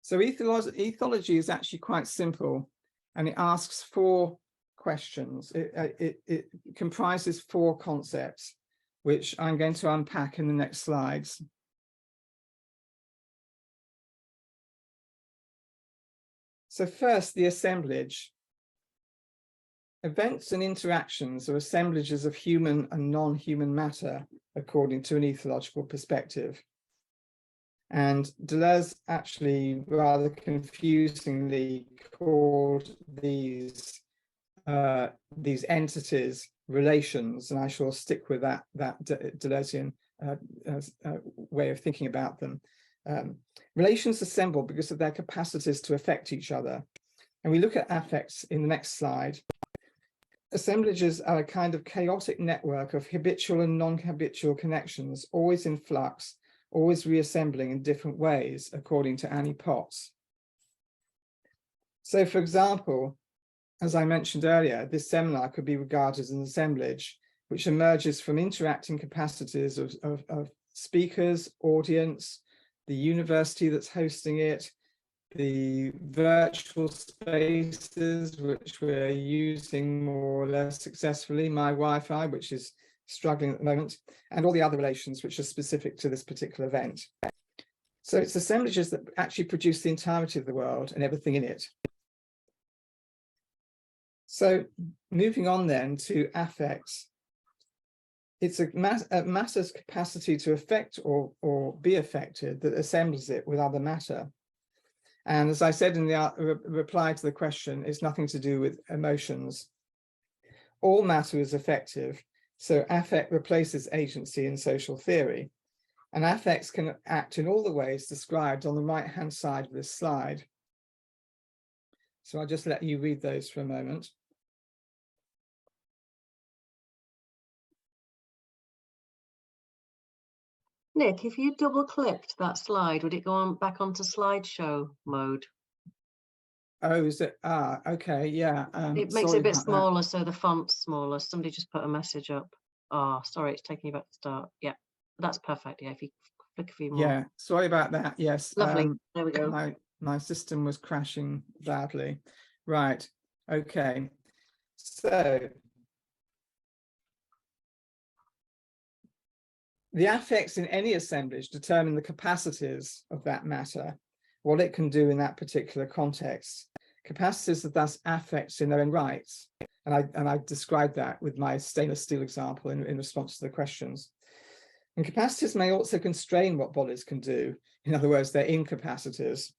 So ethology is actually quite simple, and it asks four questions. It comprises four concepts, which I'm going to unpack in the next slides. So first, the assemblage. Events and interactions are assemblages of human and non-human matter, according to an ethological perspective. And Deleuze actually rather confusingly called these entities relations, and I shall stick with that Deleuzian way of thinking about them. Relations assemble because of their capacities to affect each other. And we look at affects in the next slide. Assemblages are a kind of chaotic network of habitual and non-habitual connections, always in flux, always reassembling in different ways, according to Annie Potts. So, for example, as I mentioned earlier, this seminar could be regarded as an assemblage, which emerges from interacting capacities of speakers, audience, the university that's hosting it, the virtual spaces, which we're using more or less successfully, my Wi-Fi, which is struggling at the moment, and all the other relations which are specific to this particular event. So it's assemblages that actually produce the entirety of the world and everything in it. So moving on then to affects. It's a matter's capacity to affect or be affected that assembles it with other matter. And as I said in the reply to the question, it's nothing to do with emotions. All matter is affective, so affect replaces agency in social theory. And affects can act in all the ways described on the right-hand side of this slide. So I'll just let you read those for a moment.
Nick, if you double-clicked that slide, would it go on back onto slideshow mode?
Oh, is it? Ah, okay, yeah.
It makes it a bit smaller, so the font's smaller. Somebody just put a message up. Oh, sorry, it's taking you back to start. Yeah, that's perfect. Yeah, if you click a few more.
Yeah, sorry about that. Yes.
Lovely. There we go.
My system was crashing badly. Right. Okay. So the affects in any assemblage determine the capacities of that matter, what it can do in that particular context. Capacities are thus affects in their own rights. And I described that with my stainless steel example in response to the questions. And capacities may also constrain what bodies can do. In other words, they're incapacities.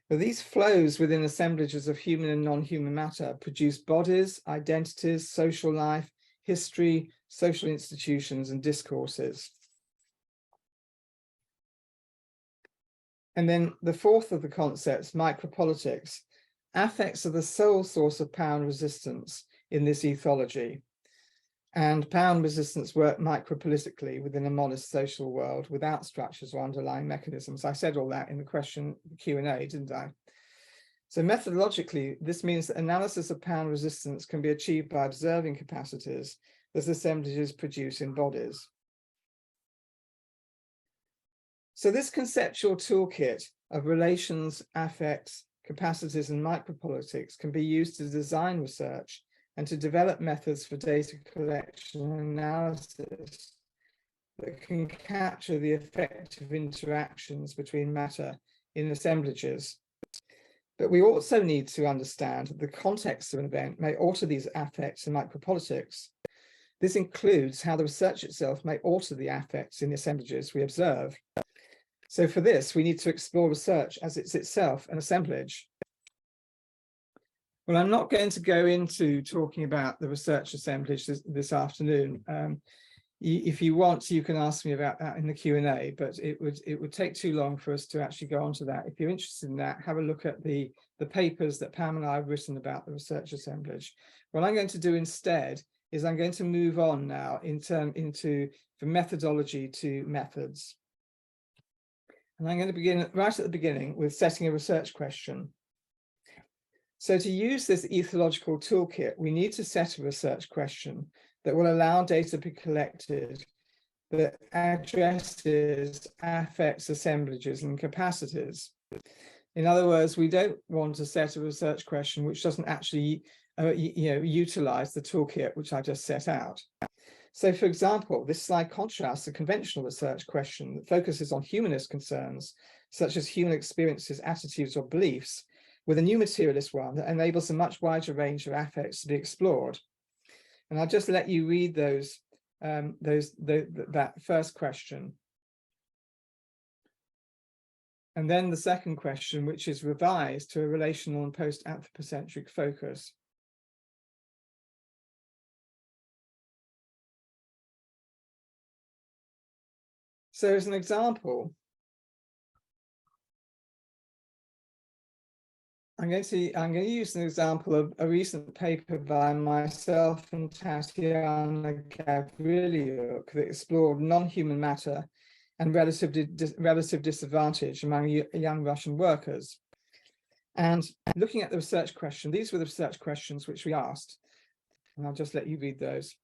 But these flows within assemblages of human and non-human matter produce bodies, identities, social life, history, social institutions, and discourses. And then the fourth of the concepts, micropolitics. Affects are the sole source of power and resistance in this ethology. And power and resistance work micropolitically within a modest social world without structures or underlying mechanisms. I said all that in the question Q&A, didn't I? So methodologically, this means that analysis of power and resistance can be achieved by observing capacities that assemblages produce in bodies. So this conceptual toolkit of relations, affects, capacities, and micropolitics can be used to design research and to develop methods for data collection and analysis that can capture the effective interactions between matter in assemblages. But we also need to understand that the context of an event may alter these affects and micropolitics. This includes how the research itself may alter the affects in the assemblages we observe. So for this, we need to explore research as it's itself an assemblage. Well, I'm not going to go into talking about the research assemblage this afternoon. If you want, you can ask me about that in the Q&A, but it would take too long for us to actually go on to that. If you're interested in that, have a look at the papers that Pam and I have written about the research assemblage. What I'm going to do instead is I'm going to move on now into from methodology to methods. And I'm going to begin right at the beginning with setting a research question. So to use this ethological toolkit, we need to set a research question that will allow data to be collected that addresses affects, assemblages, and capacities. In other words, we don't want to set a research question which doesn't actually utilize the toolkit which I just set out. So, for example, this slide contrasts a conventional research question that focuses on humanist concerns, such as human experiences, attitudes, or beliefs, with a new materialist one that enables a much wider range of affects to be explored. And I'll just let you read that first question. And then the second question, which is revised to a relational and post-anthropocentric focus. So as an example, I'm going to use an example of a recent paper by myself and Tatiana Gavrilyuk that explored non-human matter and relative disadvantage among young Russian workers. And looking at the research question, these were the research questions which we asked, and I'll just let you read those.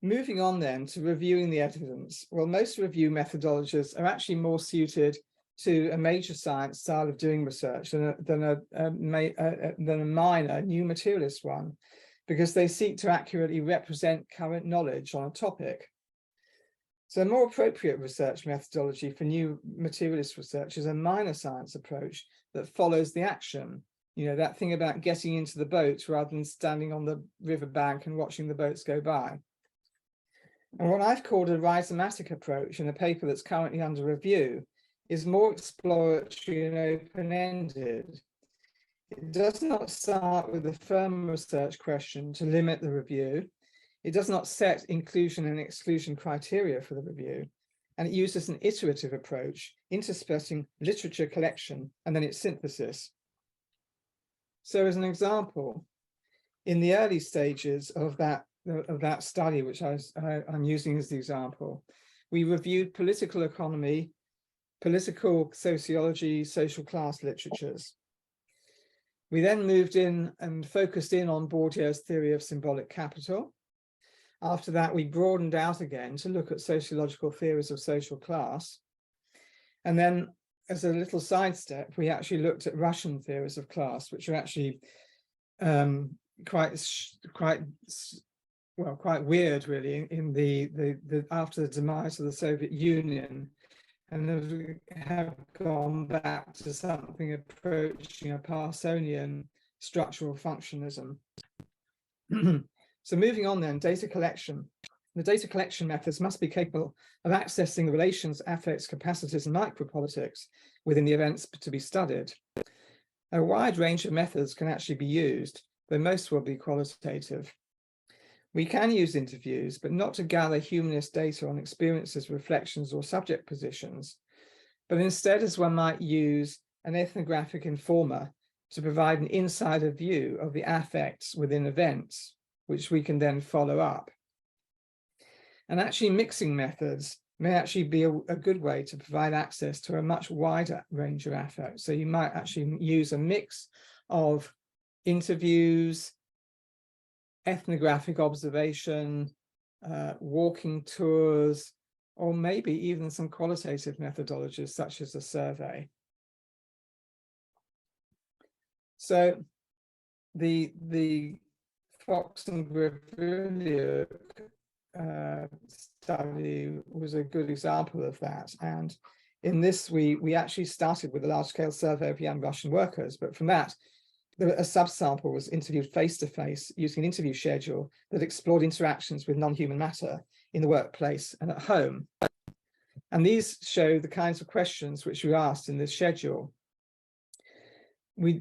Moving on then to reviewing the evidence. Well, most review methodologies are actually more suited to a major science style of doing research than a minor new materialist one, because they seek to accurately represent current knowledge on a topic. So a more appropriate research methodology for new materialist research is a minor science approach that follows the action. You know, that thing about getting into the boat rather than standing on the riverbank and watching the boats go by. And what I've called a rhizomatic approach in a paper that's currently under review is more exploratory and open-ended. It does not start with a firm research question to limit the review. It does not set inclusion and exclusion criteria for the review. And it uses an iterative approach, interspersing literature collection and then its synthesis. So as an example, in the early stages of that study, which I'm using as the example, we reviewed political economy, political sociology, social class literatures. We then moved in and focused in on Bourdieu's theory of symbolic capital. After that, we broadened out again to look at sociological theories of social class. And then, as a little sidestep, we actually looked at Russian theories of class, which are actually quite weird, really, in the after the demise of the Soviet Union, and have gone back to something approaching a Parsonian structural functionalism. So moving on then, data collection. The data collection methods must be capable of accessing the relations, affects, capacities, and micropolitics within the events to be studied. A wide range of methods can actually be used, though most will be qualitative. We can use interviews, but not to gather humanist data on experiences, reflections, or subject positions, but instead as one might use an ethnographic informer to provide an insider view of the affects within events, which we can then follow up. And actually mixing methods may actually be a good way to provide access to a much wider range of affects. So you might actually use a mix of interviews, ethnographic observation, walking tours, or maybe even some qualitative methodologies such as a survey. So the Fox and Gavrilyuk study was a good example of that. And in this, we actually started with a large-scale survey of young Russian workers, but from that, a subsample was interviewed face-to-face using an interview schedule that explored interactions with non-human matter in the workplace and at home. And these show the kinds of questions which we asked in this schedule. Well,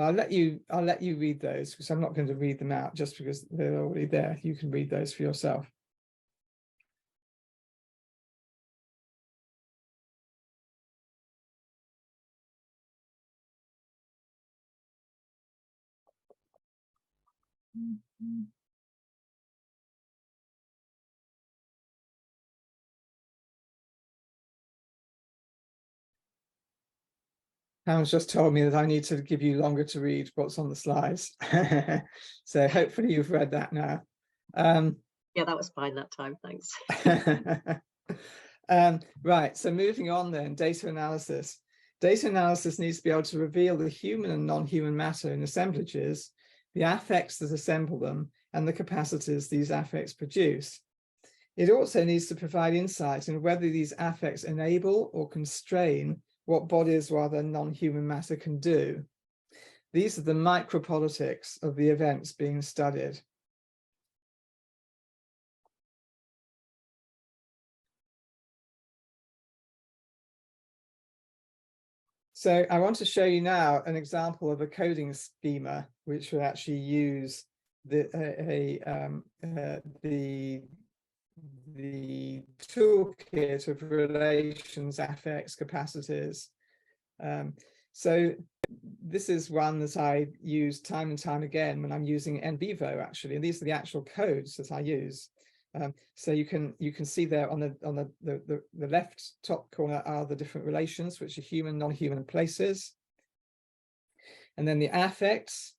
I'll let you read those, because I'm not going to read them out just because they're already there. You can read those for yourself. Pam's just told me that I need to give you longer to read what's on the slides. So hopefully you've read that now.
Yeah, that was fine that time, thanks.
Right, so moving on then, data analysis. Data analysis needs to be able to reveal the human and non-human matter in assemblages, the affects that assemble them, and the capacities these affects produce. It also needs to provide insight into whether these affects enable or constrain what bodies rather than non-human matter can do. These are the micropolitics of the events being studied. So I want to show you now an example of a coding schema which would actually use the toolkit of relations, affects, capacities. So this is one that I use time and time again when I'm using NVivo, actually, and these are the actual codes that I use. So you can see there on the left top corner are the different relations, which are human, non-human, and places, and then the affects,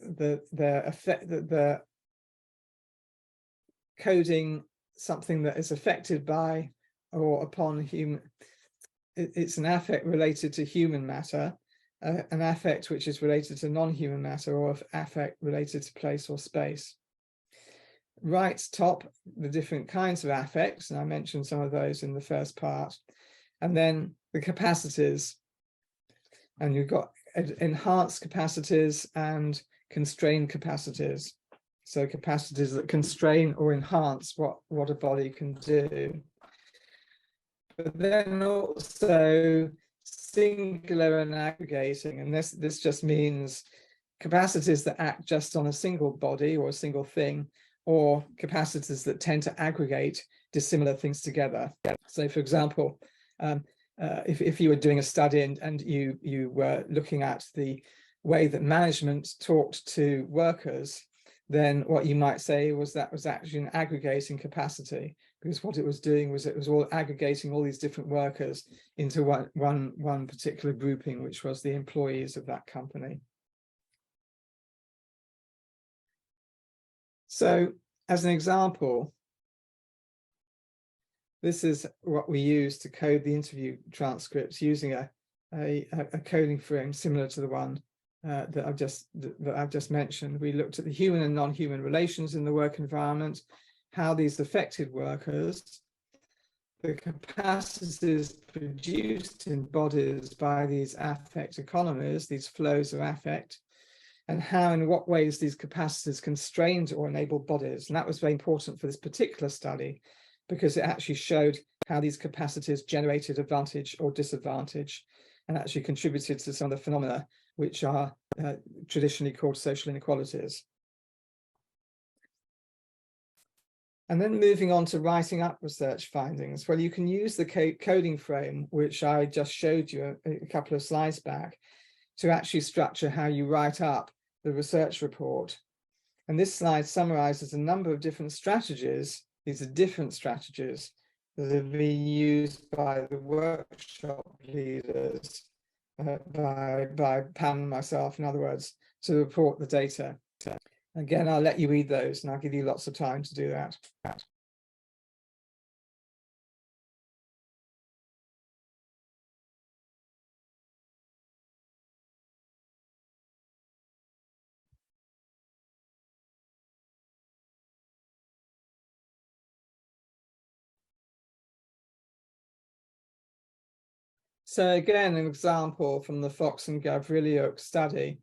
the coding something that is affected by or upon human. It's an affect related to human matter, an affect which is related to non-human matter, or affect related to place or space. Right top, the different kinds of affects, and I mentioned some of those in the first part, and then the capacities, and you've got enhanced capacities and constrained capacities. So capacities that constrain or enhance what a body can do. But then also singular and aggregating, and this just means capacities that act just on a single body or a single thing, or capacities that tend to aggregate dissimilar things together. So for example, if you were doing a study and you were looking at the way that management talked to workers, then what you might say was that was actually an aggregating capacity, because what it was doing was it was all aggregating all these different workers into one particular grouping, which was the employees of that company. So as an example, this is what we use to code the interview transcripts using a coding frame similar to the one that I've just mentioned. We looked at the human and non-human relations in the work environment, how these affected workers, the capacities produced in bodies by these affect economies, these flows of affect, and how in what ways these capacities constrained or enabled bodies. And that was very important for this particular study, because it actually showed how these capacities generated advantage or disadvantage, and actually contributed to some of the phenomena which are traditionally called social inequalities. And then moving on to writing up research findings. Well, you can use the coding frame, which I just showed you a couple of slides back, to actually structure how you write up the research report. And this slide summarizes a number of different strategies. These are different strategies that have been used by the workshop leaders, by Pam and myself, in other words, to report the data. Again, I'll let you read those, and I'll give you lots of time to do that. So again, an example from the Fox and Gavrilyuk study.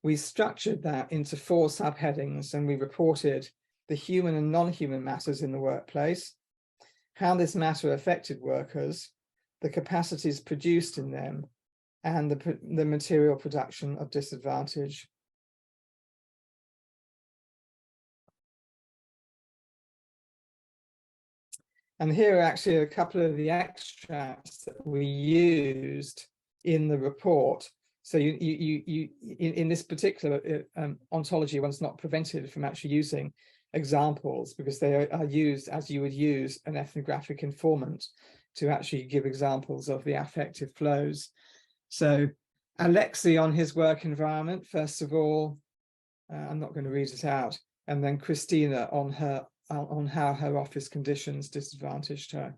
We structured that into 4 subheadings, and we reported the human and non-human matters in the workplace, how this matter affected workers, the capacities produced in them, and the material production of disadvantage. And here are actually a couple of the extracts that we used in the report. So in this particular ontology, one's not prevented from actually using examples because they are used as you would use an ethnographic informant to actually give examples of the affective flows. So Alexei on his work environment, first of all, I'm not going to read it out, and then Christina on how her office conditions disadvantaged her.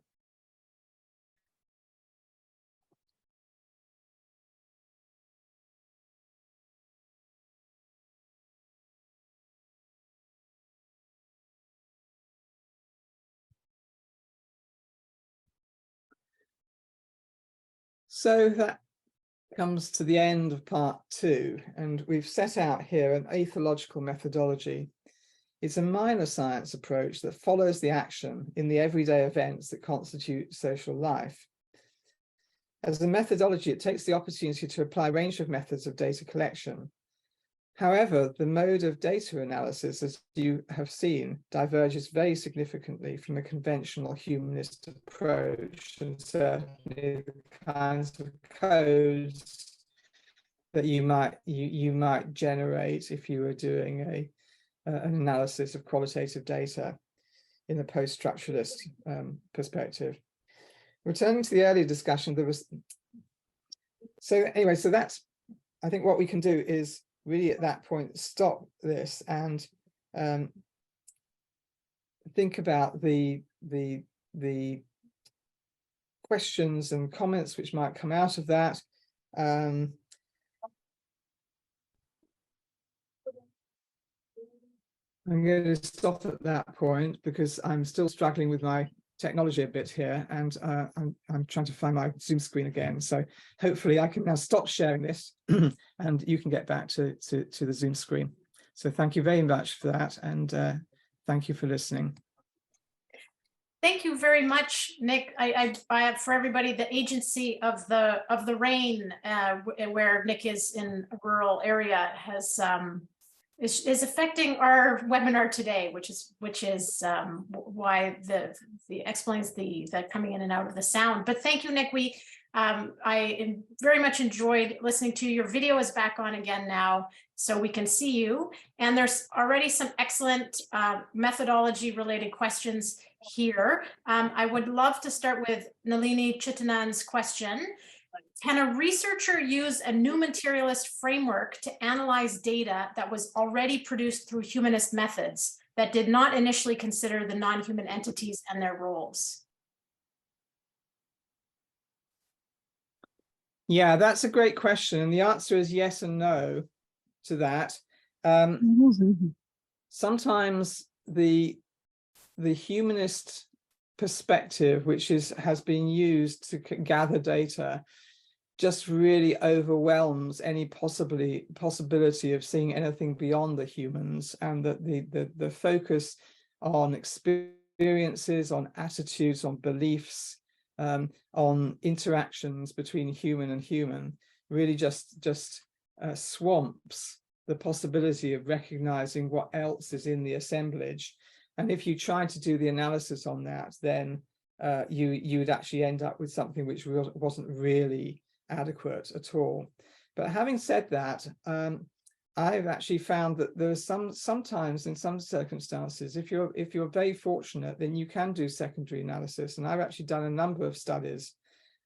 So that comes to the end of part 2, and we've set out here an ethological methodology. It's a minor science approach that follows the action in the everyday events that constitute social life. As a methodology, it takes the opportunity to apply a range of methods of data collection. However, the mode of data analysis, as you have seen, diverges very significantly from a conventional humanist approach, and certainly the kinds of codes that you might generate if you were doing an analysis of qualitative data in a post-structuralist perspective. Returning to the earlier discussion, so that's, I think what we can do is really at that point stop this and think about the questions and comments which might come out of that. I'm going to stop at that point because I'm still struggling with my technology a bit here, and I'm trying to find my Zoom screen again. So hopefully I can now stop sharing this and you can get back to the Zoom screen. So thank you very much for that, and thank you for listening.
Thank you very much, Nick. I for everybody, the agency of the rain, where Nick is in a rural area, has is affecting our webinar today, which is why the explains the coming in and out of the sound. But thank you, Nick. I very much enjoyed listening to you. Your video is back on again now, so we can see you. And there's already some excellent methodology related questions here. I would love to start with Nalini Chitanan's question. Can a researcher use a new materialist framework to analyze data that was already produced through humanist methods that did not initially consider the non-human entities and their roles?
Yeah, that's a great question. And the answer is yes and no to that. Sometimes the humanist perspective, which has been used to gather data, just really overwhelms any possibility of seeing anything beyond the humans, and that the focus on experiences, on attitudes, on beliefs, on interactions between human and human really just swamps the possibility of recognizing what else is in the assemblage. And if you try to do the analysis on that, then you would actually end up with something which wasn't really adequate at all. But having said that, I've actually found that there are sometimes in some circumstances, if you're very fortunate, then you can do secondary analysis. And I've actually done a number of studies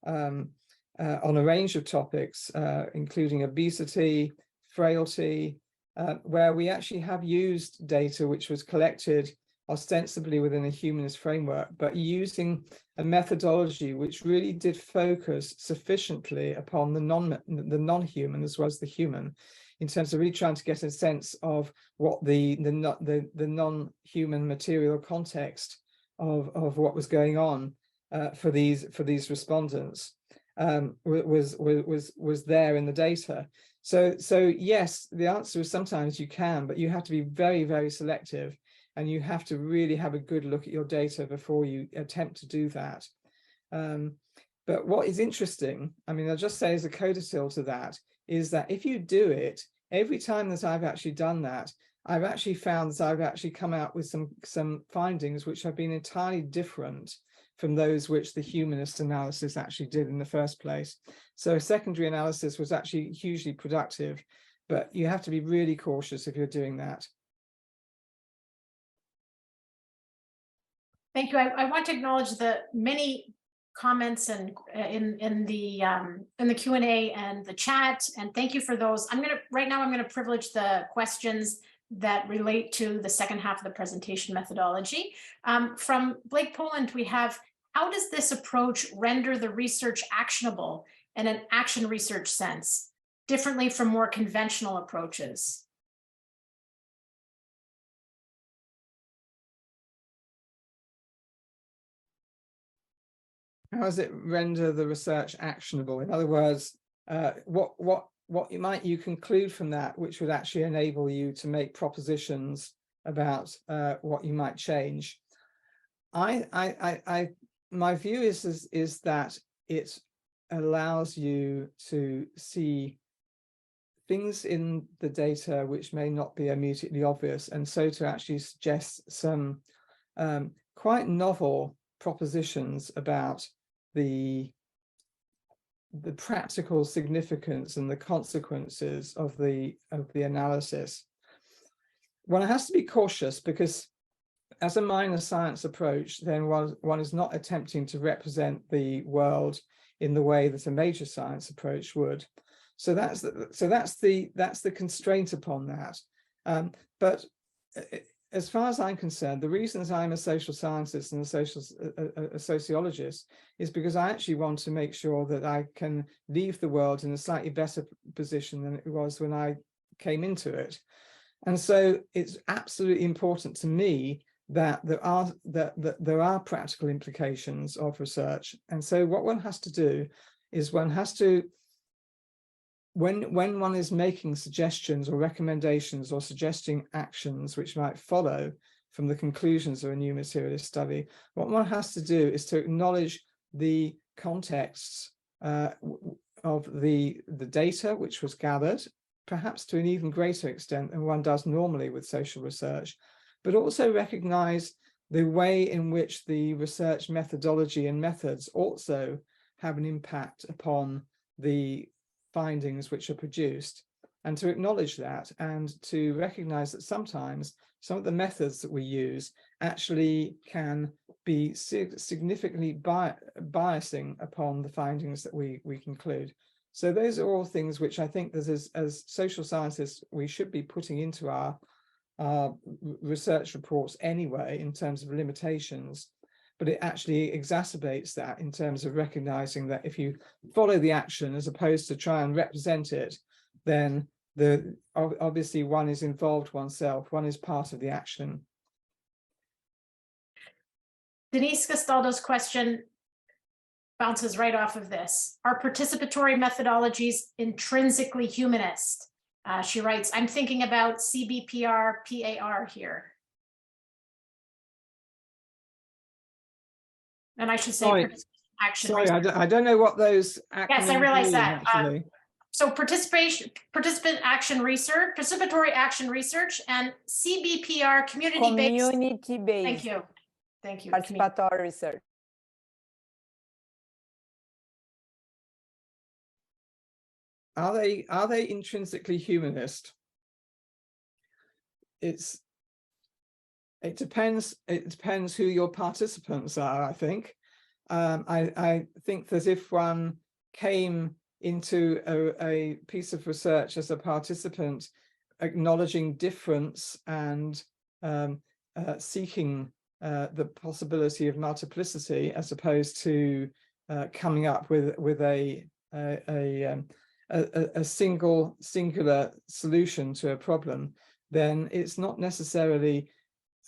on a range of topics, including obesity, frailty, where we actually have used data which was collected ostensibly within a humanist framework, but using a methodology which really did focus sufficiently upon the non-human as well as the human, in terms of really trying to get a sense of what the non-human material context of what was going on for these respondents was there in the data. So yes, the answer is sometimes you can, but you have to be very, very selective. and you have to really have a good look at your data before you attempt to do that. But what is interesting, I mean, I'll just say as a codicil to that, is that if you do it, every time that I've actually done that, I've actually found that I've actually come out with some findings which have been entirely different from those which the humanist analysis actually did in the first place. So secondary analysis was actually hugely productive, but you have to be really cautious if you're doing that.
Thank you. I want to acknowledge the many comments and in the Q&A and the chat, and thank you for those. Right now I'm going to privilege the questions that relate to the second half of the presentation methodology. From Blake Poland, we have, how does this approach render the research actionable in an action research sense, differently from more conventional approaches?
How does it render the research actionable? In other words, what you conclude from that, which would actually enable you to make propositions about what you might change? My view is that it allows you to see things in the data which may not be immediately obvious, and so to actually suggest some quite novel propositions about the practical significance and the consequences of the analysis. One has to be cautious, because as a minor science approach, then one is not attempting to represent the world in the way that a major science approach would. So that's the constraint upon that. But as far as I'm concerned, the reasons I'm a social scientist and a sociologist is because I actually want to make sure that I can leave the world in a slightly better position than it was when I came into it. And so it's absolutely important to me that there are practical implications of research. And so what one has to do is one has to, when one is making suggestions or recommendations or suggesting actions which might follow from the conclusions of a new materialist study, what one has to do is to acknowledge the contexts of the data which was gathered, perhaps to an even greater extent than one does normally with social research, but also recognize the way in which the research methodology and methods also have an impact upon the findings which are produced, and to acknowledge that, and to recognize that sometimes some of the methods that we use actually can be significantly biasing upon the findings that we conclude. So those are all things which I think that as social scientists we should be putting into our research reports anyway, in terms of limitations. But it actually exacerbates that in terms of recognizing that if you follow the action as opposed to try and represent it, then obviously one is involved oneself, one is part of the action.
Denise Castaldo's question bounces right off of this. Are participatory methodologies intrinsically humanist? She writes, I'm thinking about CBPR, PAR here. And I should say action.
Sorry, I don't know what those acronyms
Yes, I realize
mean,
that.
actually.
So participant action research, participatory action research, and CBPR, community-based.
Community-based.
Thank you. Thank you.
Participatory research.
Are they intrinsically humanist? It depends who your participants are, I think. I think that if one came into a piece of research as a participant, acknowledging difference and seeking the possibility of multiplicity, as opposed to coming up with a singular solution to a problem, then it's not necessarily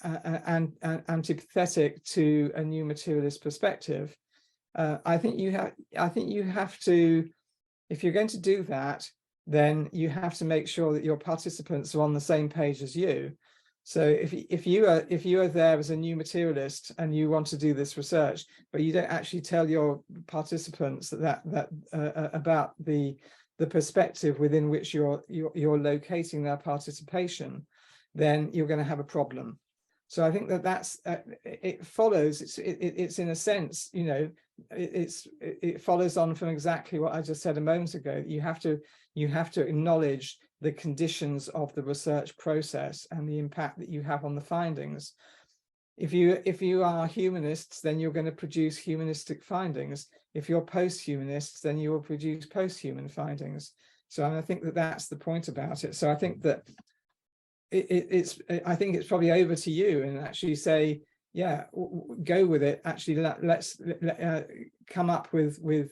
antipathetic to a new materialist perspective. I think you have to, if you're going to do that, then you have to make sure that your participants are on the same page as you. So if you are there as a new materialist and you want to do this research, but you don't actually tell your participants that about the perspective within which you're locating their participation, then you're going to have a problem. So I think that's it follows. It's in a sense, you know, it follows on from exactly what I just said a moment ago. You have to acknowledge the conditions of the research process and the impact that you have on the findings. If you are humanists, then you're going to produce humanistic findings. If you're post-humanists, then you will produce post-human findings. So I think that that's the point about it. So I think that I think it's probably over to you and actually say, yeah, go with it. Actually, let's come up with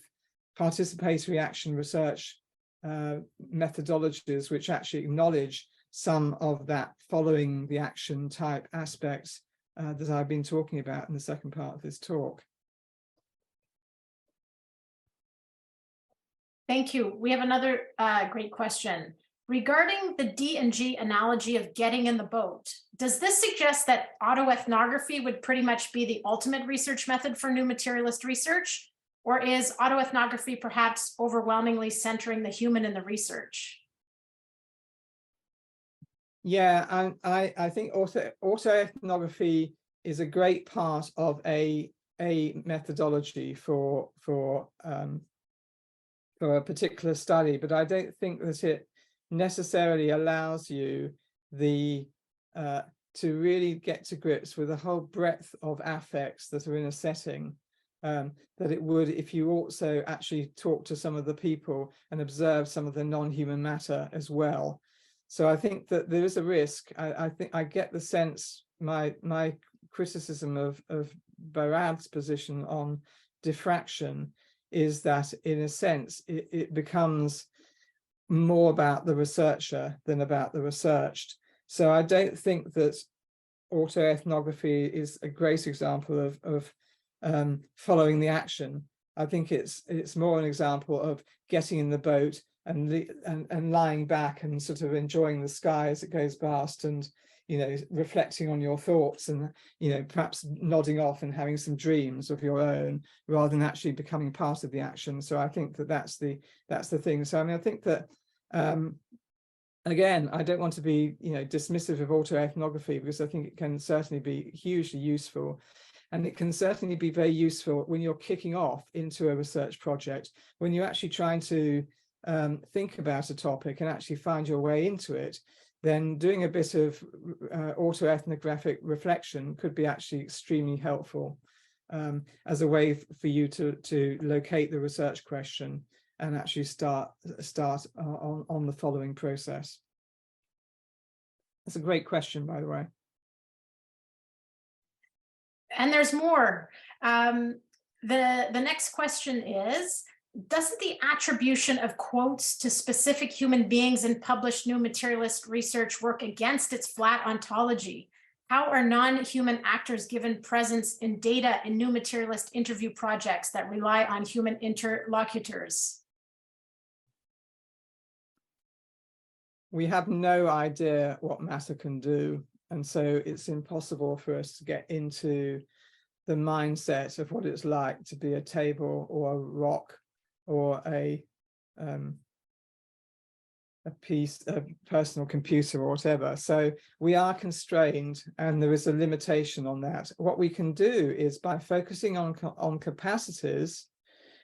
participatory action research methodologies which actually acknowledge some of that following the action type aspects that I've been talking about in the second part of this talk.
Thank you. We have another great question. Regarding the D&G analogy of getting in the boat, does this suggest that autoethnography would pretty much be the ultimate research method for new materialist research? Or is autoethnography perhaps overwhelmingly centering the human in the research?
Yeah, I think autoethnography is a great part of a methodology for a particular study, but I don't think that it necessarily allows you to really get to grips with the whole breadth of affects that are in a setting that it would if you also actually talk to some of the people and observe some of the non-human matter as well. So I think that there is a risk. I think I get the sense, my criticism of Barad's position on diffraction is that in a sense it becomes more about the researcher than about the researched. So I don't think that autoethnography is a great example of following the action. I think it's more an example of getting in the boat and lying back and sort of enjoying the sky as it goes past, and you know, reflecting on your thoughts, and you know, perhaps nodding off and having some dreams of your own rather than actually becoming part of the action. So I think that that's the thing. So I mean, I think that again, I don't want to be, you know, dismissive of autoethnography, because I think it can certainly be hugely useful. And it can certainly be very useful when you're kicking off into a research project, when you're actually trying to think about a topic and actually find your way into it. Then doing a bit of autoethnographic reflection could be actually extremely helpful as a way for you to locate the research question and actually start on the following process. That's a great question, by the way.
And there's more. The next question is, doesn't the attribution of quotes to specific human beings in published new materialist research work against its flat ontology? How are non-human actors given presence in data in new materialist interview projects that rely on human interlocutors?
We have no idea what matter can do. And so it's impossible for us to get into the mindset of what it's like to be a table or a rock or a personal computer or whatever. So we are constrained, and there is a limitation on that. What we can do is, by focusing on capacities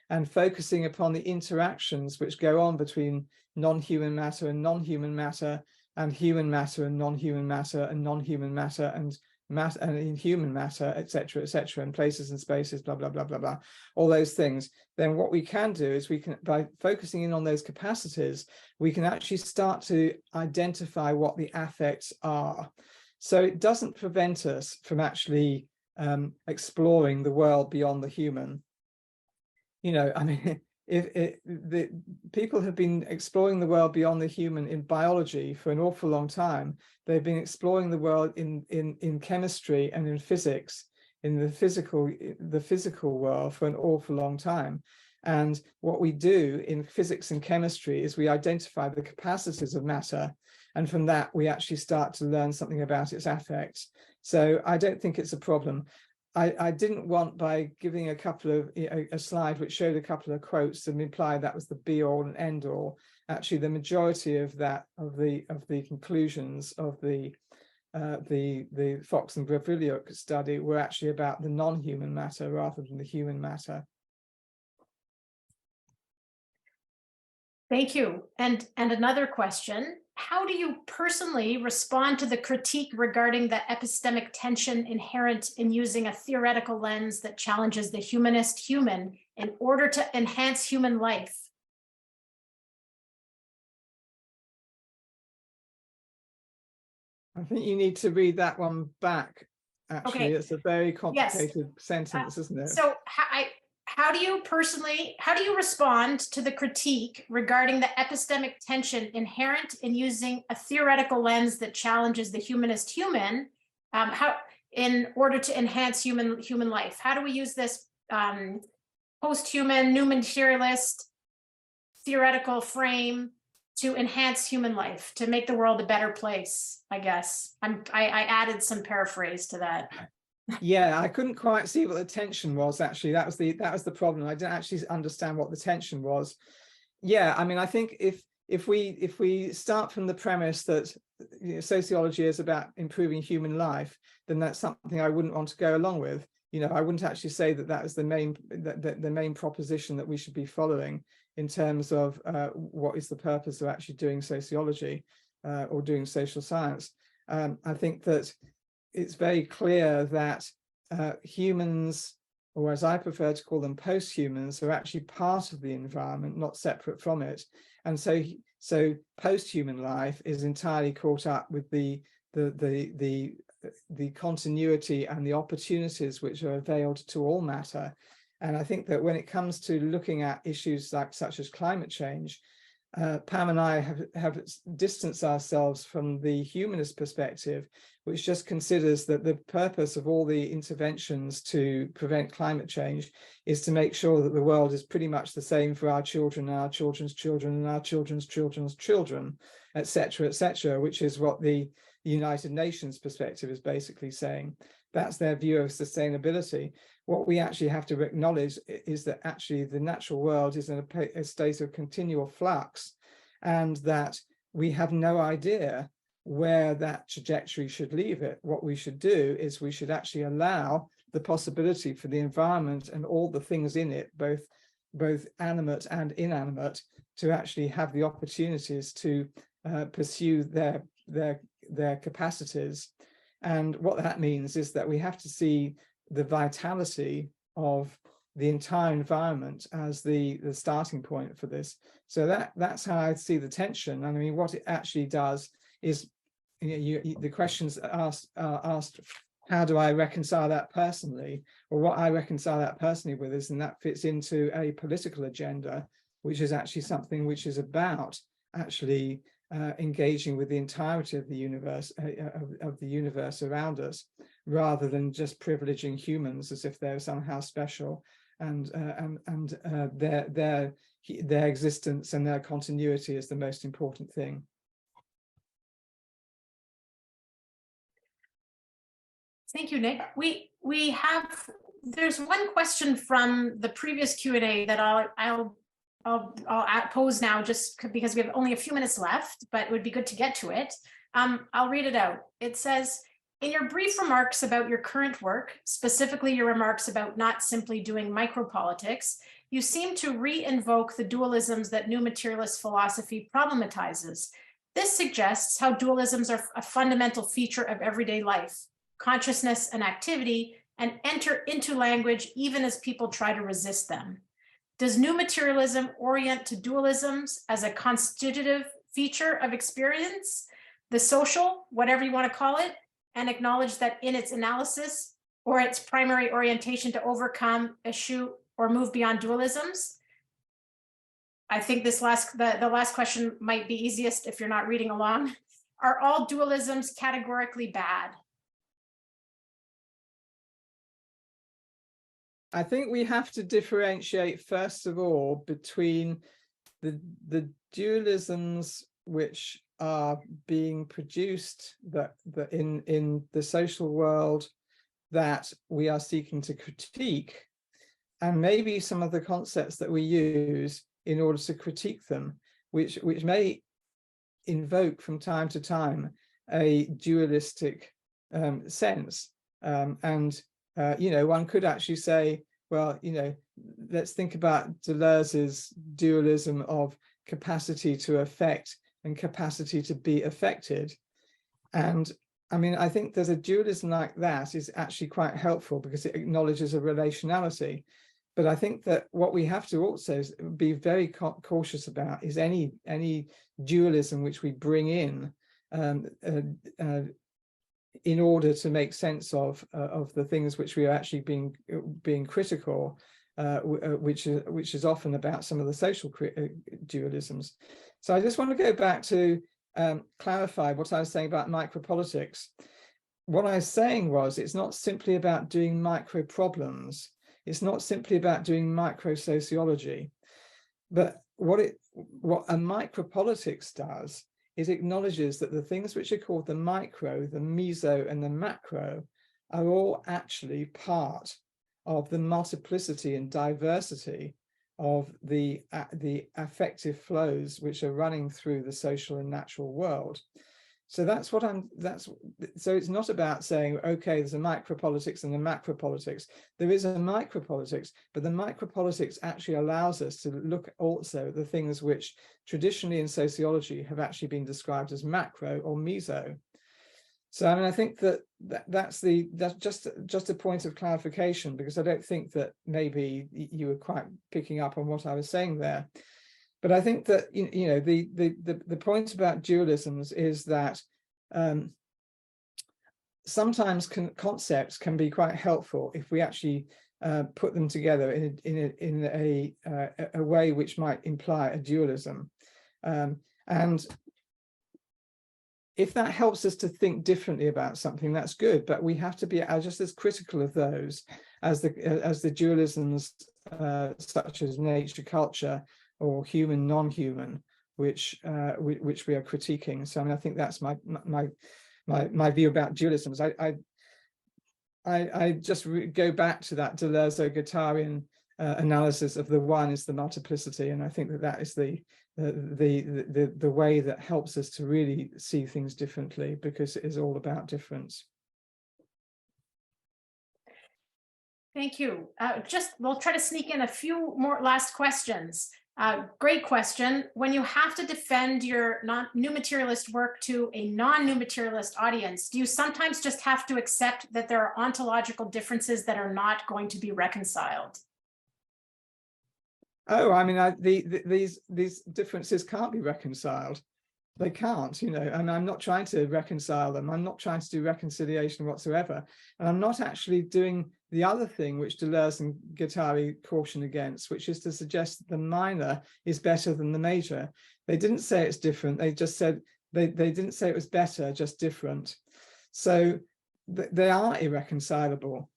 and focusing upon the interactions which go on between non-human matter and non-human matter, and human matter and non-human matter, and non-human matter and matter and inhuman matter, etc., and places and spaces, blah, blah, blah, blah, blah, all those things, then what we can do is we can, by focusing in on those capacities, we can actually start to identify what the affects are. So it doesn't prevent us from actually exploring the world beyond the human. You know, I mean, the people have been exploring the world beyond the human in biology for an awful long time. They've been exploring the world in chemistry and in physics, in the physical world for an awful long time. And what we do in physics and chemistry is we identify the capacities of matter, And from that, we actually start to learn something about its affect. So I don't think it's a problem. I didn't want, by giving a couple of a slide which showed a couple of quotes that implied that was the be all and end all. Actually, the majority of that of the conclusions of the Fox and Behavioural study were actually about the non-human matter rather than the human matter.
Thank you. And another question, how do you personally respond to the critique regarding the epistemic tension inherent in using a theoretical lens that challenges the humanist human in order to enhance human life?
I think you need to read that one back. Actually,
Okay.
It's a very complicated sentence, isn't it?
So how do you respond to the critique regarding the epistemic tension inherent in using a theoretical lens that challenges the humanist human, in order to enhance human life? How do we use this posthuman, new materialist theoretical frame to enhance human life, to make the world a better place? I guess I added some paraphrase to that.
Yeah, I couldn't quite see what the tension was. Actually, that was the problem. I didn't actually understand what the tension was. Yeah, I mean, I think if we start from the premise that sociology is about improving human life, then that's something I wouldn't want to go along with. I wouldn't actually say that that is the main proposition that we should be following in terms of what is the purpose of actually doing sociology or doing social science. I think that it's very clear that humans, or as I prefer to call them, posthumans, are actually part of the environment, not separate from it. And so posthuman life is entirely caught up with the continuity and the opportunities which are availed to all matter. And I think that when it comes to looking at issues such as climate change, Pam and I have distanced ourselves from the humanist perspective, which just considers that the purpose of all the interventions to prevent climate change is to make sure that the world is pretty much the same for our children, our children's children, and our children's children's children, etc., which is what the United Nations perspective is basically saying. That's their view of sustainability. What we actually have to acknowledge is that actually the natural world is in a state of continual flux, and that we have no idea where that trajectory should leave it. What we should do is we should actually allow the possibility for the environment and all the things in it, both animate and inanimate, to actually have the opportunities to pursue their capacities. And what that means is that we have to see the vitality of the entire environment as the starting point for this. So that's how I see the tension. I mean, what it actually does is, the questions asked, how do I reconcile that personally? Or what I reconcile that personally with is, and that fits into a political agenda, which is actually something which is about actually engaging with the entirety of the universe around us, rather than just privileging humans as if they're somehow special, and their existence and their continuity is the most important thing.
Thank you, Nick. There's one question from the previous Q&A that I'll pose now, just because we have only a few minutes left, but it would be good to get to it. I'll read it out. It says, in your brief remarks about your current work, specifically your remarks about not simply doing micropolitics, you seem to re-invoke the dualisms that new materialist philosophy problematizes. This suggests how dualisms are a fundamental feature of everyday life, consciousness and activity, and enter into language even as people try to resist them. Does new materialism orient to dualisms as a constitutive feature of experience, the social, whatever you want to call it, and acknowledge that in its analysis or its primary orientation to overcome, eschew, or move beyond dualisms? I think the last question might be easiest if you're not reading along. Are all dualisms categorically bad?
I think we have to differentiate, first of all, between the dualisms which are being produced that in the social world that we are seeking to critique, and maybe some of the concepts that we use in order to critique them, which may invoke from time to time a dualistic sense. One could actually say, well, let's think about Deleuze's dualism of capacity to affect and capacity to be affected. And I mean, I think there's a dualism like that is actually quite helpful because it acknowledges a relationality. But I think that what we have to also be very cautious about is any dualism which we bring in order to make sense of the things which we are actually being critical, which is often about some of the social dualisms. So I just want to go back to clarify what I was saying about micropolitics. What I was saying was it's not simply about doing micro problems. It's not simply about doing micro sociology, but what a micropolitics does is acknowledges that the things which are called the micro, the meso, and the macro are all actually part of the multiplicity and diversity of the affective flows which are running through the social and natural world. So so it's not about saying, okay, there's a micropolitics and a macropolitics. There is a micropolitics, but the micropolitics actually allows us to look also at the things which traditionally in sociology have actually been described as macro or meso. So I mean, I think that's just a point of clarification, because I don't think that maybe you were quite picking up on what I was saying there. But I think that the point about dualisms is that sometimes concepts can be quite helpful if we actually put them together in a way which might imply a dualism, and if that helps us to think differently about something, that's good. But we have to be just as critical of those as the dualisms such as nature, culture, or human, non-human, which we are critiquing. So I mean, I think that's my view about dualisms. I just go back to that Deleuze-Guattarian analysis of the one is the multiplicity, and I think that is the way that helps us to really see things differently, because it is all about difference.
Thank you. We'll try to sneak in a few more last questions. Great question. When you have to defend your new materialist work to a non-new materialist audience, do you sometimes just have to accept that there are ontological differences that are not going to be reconciled?
Oh, I mean, these differences can't be reconciled. They can't, and I'm not trying to reconcile them. I'm not trying to do reconciliation whatsoever. And I'm not actually doing the other thing which Deleuze and Guattari caution against, which is to suggest that the minor is better than the major. They didn't say it's different. They just said, they didn't say it was better, just different. So they are irreconcilable.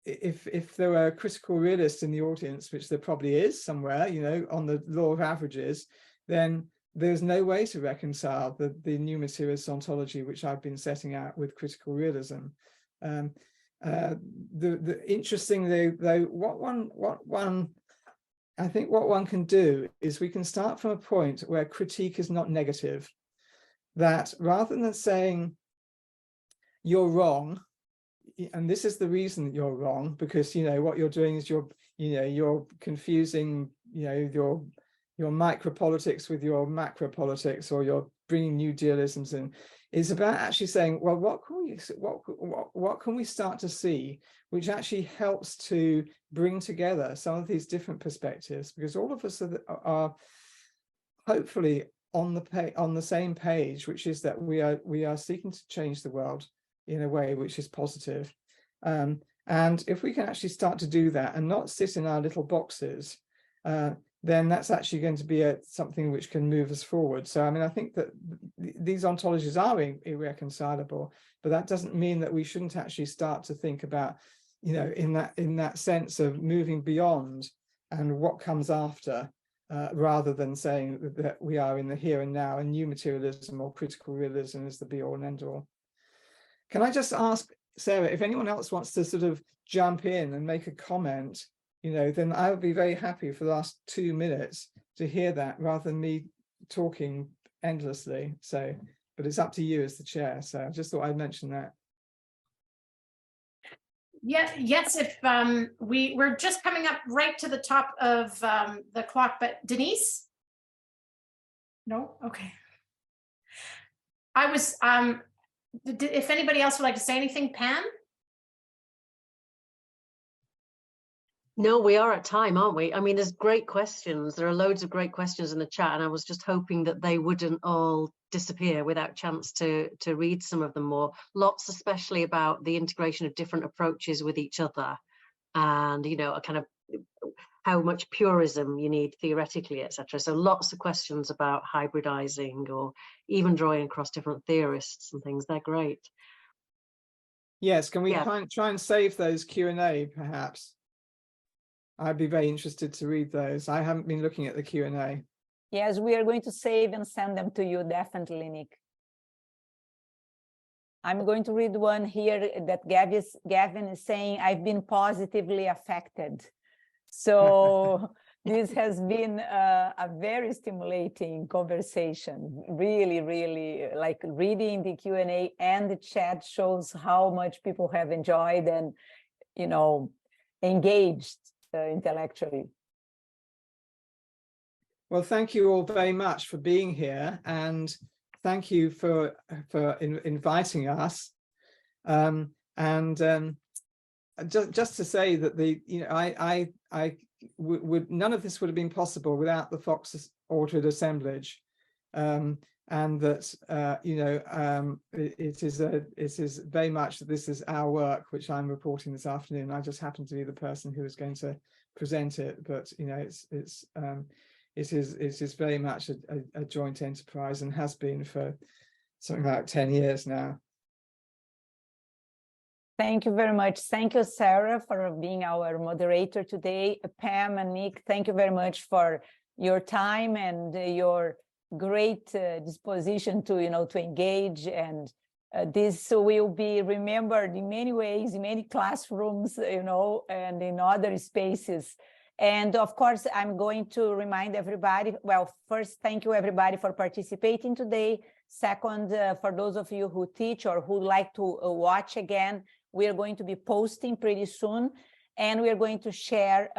If there were a critical realist in the audience, which there probably is somewhere, on the law of averages, then there's no way to reconcile the new materialist ontology, which I've been setting out with critical realism. Interestingly, though, I think what one can do is we can start from a point where critique is not negative, that rather than saying you're wrong, and this is the reason that you're wrong, because what you're doing is you're confusing your micropolitics with your macropolitics, or you're bringing new dualisms in. It's about actually saying, well, what can we start to see which actually helps to bring together some of these different perspectives, because all of us are hopefully on the same page, which is that we are seeking to change the world in a way which is positive. And if we can actually start to do that and not sit in our little boxes, then that's actually going to be something which can move us forward. So, I mean, I think that these ontologies are irreconcilable, but that doesn't mean that we shouldn't actually start to think about, in that sense of moving beyond and what comes after, rather than saying that we are in the here and now, and new materialism or critical realism is the be all and end all. Can I just ask Sarah, if anyone else wants to sort of jump in and make a comment, you know, then I would be very happy for the last 2 minutes to hear that rather than me talking endlessly. So, but it's up to you as the chair. So I just thought I'd mention that.
Yeah, yes, if we're just coming up right to the top of the clock, but Denise? No, okay. I was, if anybody else would like to say anything, Pam?
No, we are at time, aren't we? I mean, there's great questions. There are loads of great questions in the chat, and I was just hoping that they wouldn't all disappear without chance to read some of them more. Lots, especially about the integration of different approaches with each other, and, you know, a kind of how much purism you need theoretically, etc. So lots of questions about hybridizing or even drawing across different theorists and things. They're great.
Yes, can we
Yeah.
try and save those Q&A perhaps? I'd be very interested to read those. I haven't been looking at the Q&A.
Yes, we are going to save and send them to you, definitely, Nick. I'm going to read one here that Gavin is saying, I've been positively affected. So this has been a very stimulating conversation. Really, really, like reading the Q&A and the chat shows how much people have enjoyed and, you know, engaged intellectually.
Well, thank you all very much for being here, and thank you for inviting us. Just to say that none of this would have been possible without the Fox Alldred assemblage, and that it is very much that this is our work which I'm reporting this afternoon. I just happen to be the person who is going to present it, but you know, it is very much a joint enterprise and has been for something like 10 years now.
Thank you very much. Thank you, Sarah, for being our moderator today. Pam and Nick, thank you very much for your time and your great disposition to, you know, to engage. And this will be remembered in many ways, in many classrooms, you know, and in other spaces. And of course, I'm going to remind everybody, well, first, thank you everybody for participating today. Second, for those of you who teach or who like to watch again, we are going to be posting pretty soon. And we are going to share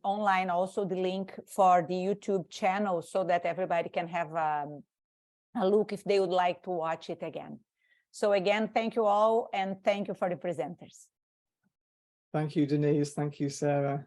online also the link for the YouTube channel so that everybody can have a look if they would like to watch it again. So again, thank you all, and thank you for the presenters.
Thank you, Denise. Thank you, Sarah.